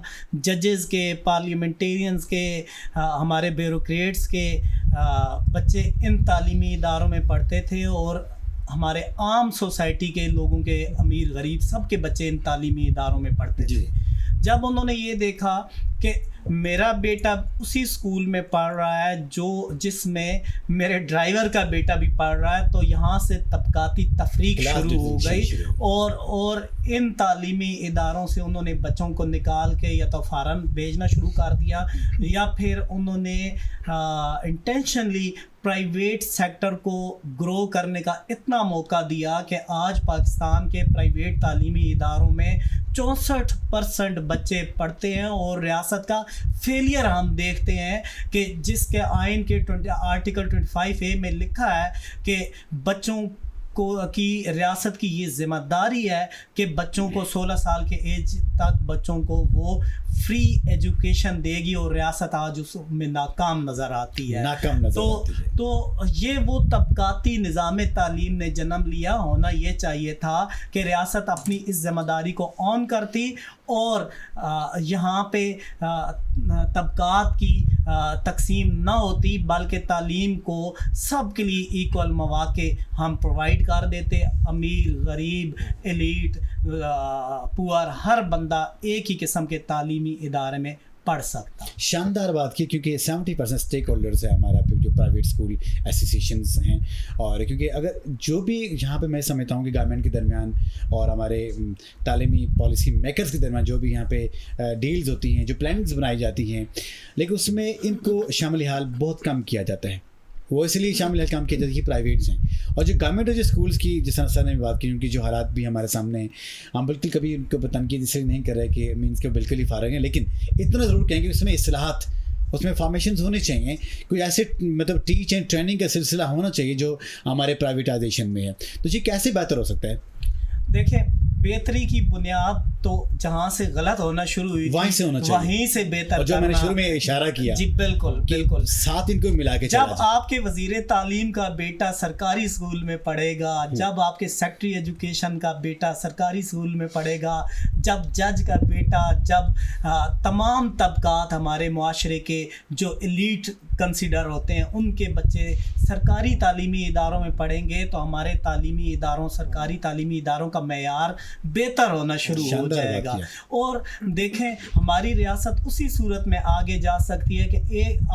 ججز کے، پارلیمنٹیرینز کے، ہمارے بیوروکریٹس کے بچے ان تعلیمی اداروں میں پڑھتے تھے، اور ہمارے عام سوسائٹی کے لوگوں کے، امیر غریب سب کے بچے ان تعلیمی اداروں میں پڑھتے تھے۔ جب انہوں نے یہ دیکھا کہ میرا بیٹا اسی اسکول میں پڑھ رہا ہے جس میں میرے ڈرائیور کا بیٹا بھی پڑھ رہا ہے، تو یہاں سے طبقاتی تفریق شروع ہو گئی، اور ان تعلیمی اداروں سے انہوں نے بچوں کو نکال کے یا تو فارن بھیجنا شروع کر دیا، یا پھر انہوں نے انٹینشنلی پرائیویٹ سیکٹر کو گرو کرنے کا اتنا موقع دیا کہ آج پاکستان کے پرائیویٹ تعلیمی اداروں میں 64% بچے پڑھتے ہیں، اور ریاست کا فیلئر ہم دیکھتے ہیں کہ جس کے آئین کے آرٹیکل 25A میں لکھا ہے کہ بچوں کی ریاست کی یہ ذمہ داری ہے کہ بچوں کو 16 سال کے ایج تک بچوں کو وہ فری ایجوکیشن دے گی، اور ریاست آج اس میں ناکام نظر آتی ہے۔ تو یہ وہ طبقاتی نظام تعلیم نے جنم لیا، ہونا یہ چاہیے تھا کہ ریاست اپنی اس ذمہ داری کو آن کرتی، اور یہاں پہ طبقات کی تقسیم نہ ہوتی، بلکہ تعلیم کو سب کے لیے ایکول مواقع ہم پرووائڈ کر دیتے، امیر غریب ایلیٹ پوئر، ہر بندہ ایک ہی قسم کے تعلیمی ادارے میں پڑھ سکتا۔ شاندار بات کی، کیونکہ 70% اسٹیک ہولڈرز ہے ہمارا جو پرائیویٹ اسکول ایسوسیشنز ہیں، اور کیونکہ اگر جو بھی یہاں پہ میں سمجھتا ہوں کہ گورنمنٹ کے درمیان اور ہمارے تعلیمی پالیسی میکرز کے درمیان جو بھی یہاں پہ ڈیلز ہوتی ہیں، جو پلاننگز بنائی جاتی ہیں، لیکن اس میں ان کو شامل حال بہت کم کیا جاتا ہے، وہ اس لیے شامل کام کیا جاتا ہے کہ پرائیویٹس ہیں، اور جو گورنمنٹ جو اسکولس کی جس طرح سر نے بات کی، ان کی جو حالات بھی ہمارے سامنے ہیں، ہم بالکل کبھی ان کو تنقید اس لیے نہیں کر رہے کہ مینس کے بالکل ہی فارغ ہیں، لیکن اتنا ضرور کہیں کہ اس میں اصلاحات، اس میں فارمیشنز ہونے چاہیے، کوئی ایسے مطلب ٹیچ اینڈ ٹریننگ کا سلسلہ ہونا چاہیے جو ہمارے پرائیویٹائزیشن میں ہے، تو یہ کیسے بہتر ہو سکتا ہے؟ دیکھیں بہتری کی بنیاد تو جہاں سے غلط ہونا شروع ہوئی وہیں سے ہونا چاہیے، وہیں سے بہتر، جو میں نے شروع میں اشارہ کیا، جی بالکل ساتھ ان کو ملا کے جب آپ کے وزیر تعلیم کا بیٹا سرکاری اسکول میں پڑھے گا، جب آپ کے سیکٹری ایجوکیشن کا بیٹا سرکاری اسکول میں پڑھے گا، جب جج کا بیٹا، جب تمام طبقات ہمارے معاشرے کے جو ایلیٹ کنسیڈر ہوتے ہیں ان کے بچے سرکاری تعلیمی اداروں میں پڑھیں گے، تو ہمارے تعلیمی اداروں، سرکاری تعلیمی اداروں کا معیار بہتر ہونا شروع ہو جائے گا، اور دیکھیں ہماری ریاست اسی صورت میں آگے جا سکتی ہے کہ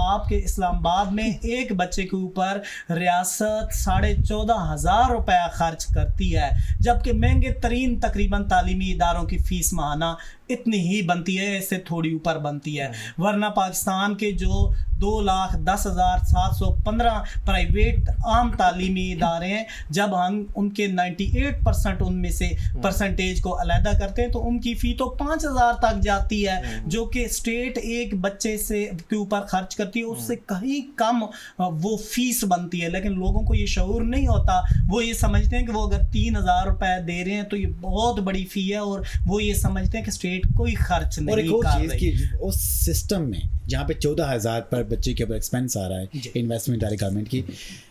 آپ کے اسلام آباد میں ایک بچے کے اوپر ریاست 14,500 روپیہ خرچ کرتی ہے، جبکہ مہنگے ترین تقریباً تعلیمی اداروں کی فیس ماہانہ اتنی ہی بنتی ہے، اس سے تھوڑی اوپر بنتی ہے، ورنہ پاکستان کے جو 2,10,715 پرائیویٹ عام تعلیمی ادارے ہیں، جب ہم ان کے 98% ان میں سے پرسنٹیج کو علیحدہ کرتے ہیں تو ان کی فی تو 5,000 تک جاتی ہے، جو کہ اسٹیٹ ایک بچے سے کے اوپر خرچ کرتی ہے، اس سے کہیں کم وہ فیس بنتی ہے، لیکن لوگوں کو یہ شعور نہیں ہوتا، وہ یہ سمجھتے ہیں کہ وہ اگر 3,000 روپے دے رہے ہیں تو یہ بہت بڑی فی ہے، اور وہ یہ سمجھتے ہیں کہ اسٹیٹ کوئی خرچ نہیں کر رہی۔ اور ایک اور چیز کہ اس سسٹم میں جہاں پہ 14,000 پر بچے کے اوپر ایکسپینس آ رہا ہے انویسٹمنٹ آ رہی گورنمنٹ کی،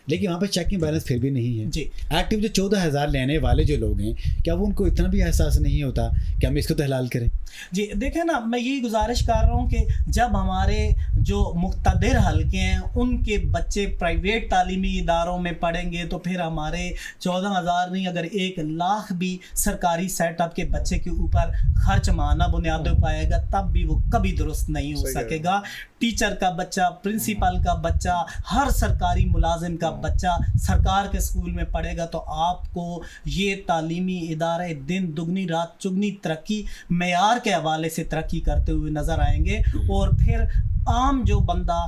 لیکن وہاں پہ چیکنگ بیلنس پھر بھی نہیں ہے جی، ایکٹیو جو 14,000 لینے والے جو لوگ ہیں، کیا وہ ان کو اتنا بھی احساس نہیں ہوتا کہ ہم اس کو تو حلال کریں؟ جی دیکھیں نا، میں یہی گزارش کر رہا ہوں کہ جب ہمارے جو مقتدر حلقے ہیں ان کے بچے پرائیویٹ تعلیمی اداروں میں پڑھیں گے، تو پھر ہمارے 14,000 نہیں، اگر 1,00,000 بھی سرکاری سیٹ اپ کے بچے کے اوپر خرچ ماہانہ بنیاد پہ پائے گا، تب بھی وہ کبھی درست نہیں ہو سکے گا۔ ٹیچر کا بچہ، پرنسپل کا بچہ، ہر سرکاری ملازم کا بچہ سرکار کے اسکول میں پڑھے گا، تو آپ کو یہ تعلیمی ادارے دن دگنی رات چگنی ترقی، معیار کے حوالے سے ترقی کرتے ہوئے نظر آئیں گے، اور پھر عام جو بندہ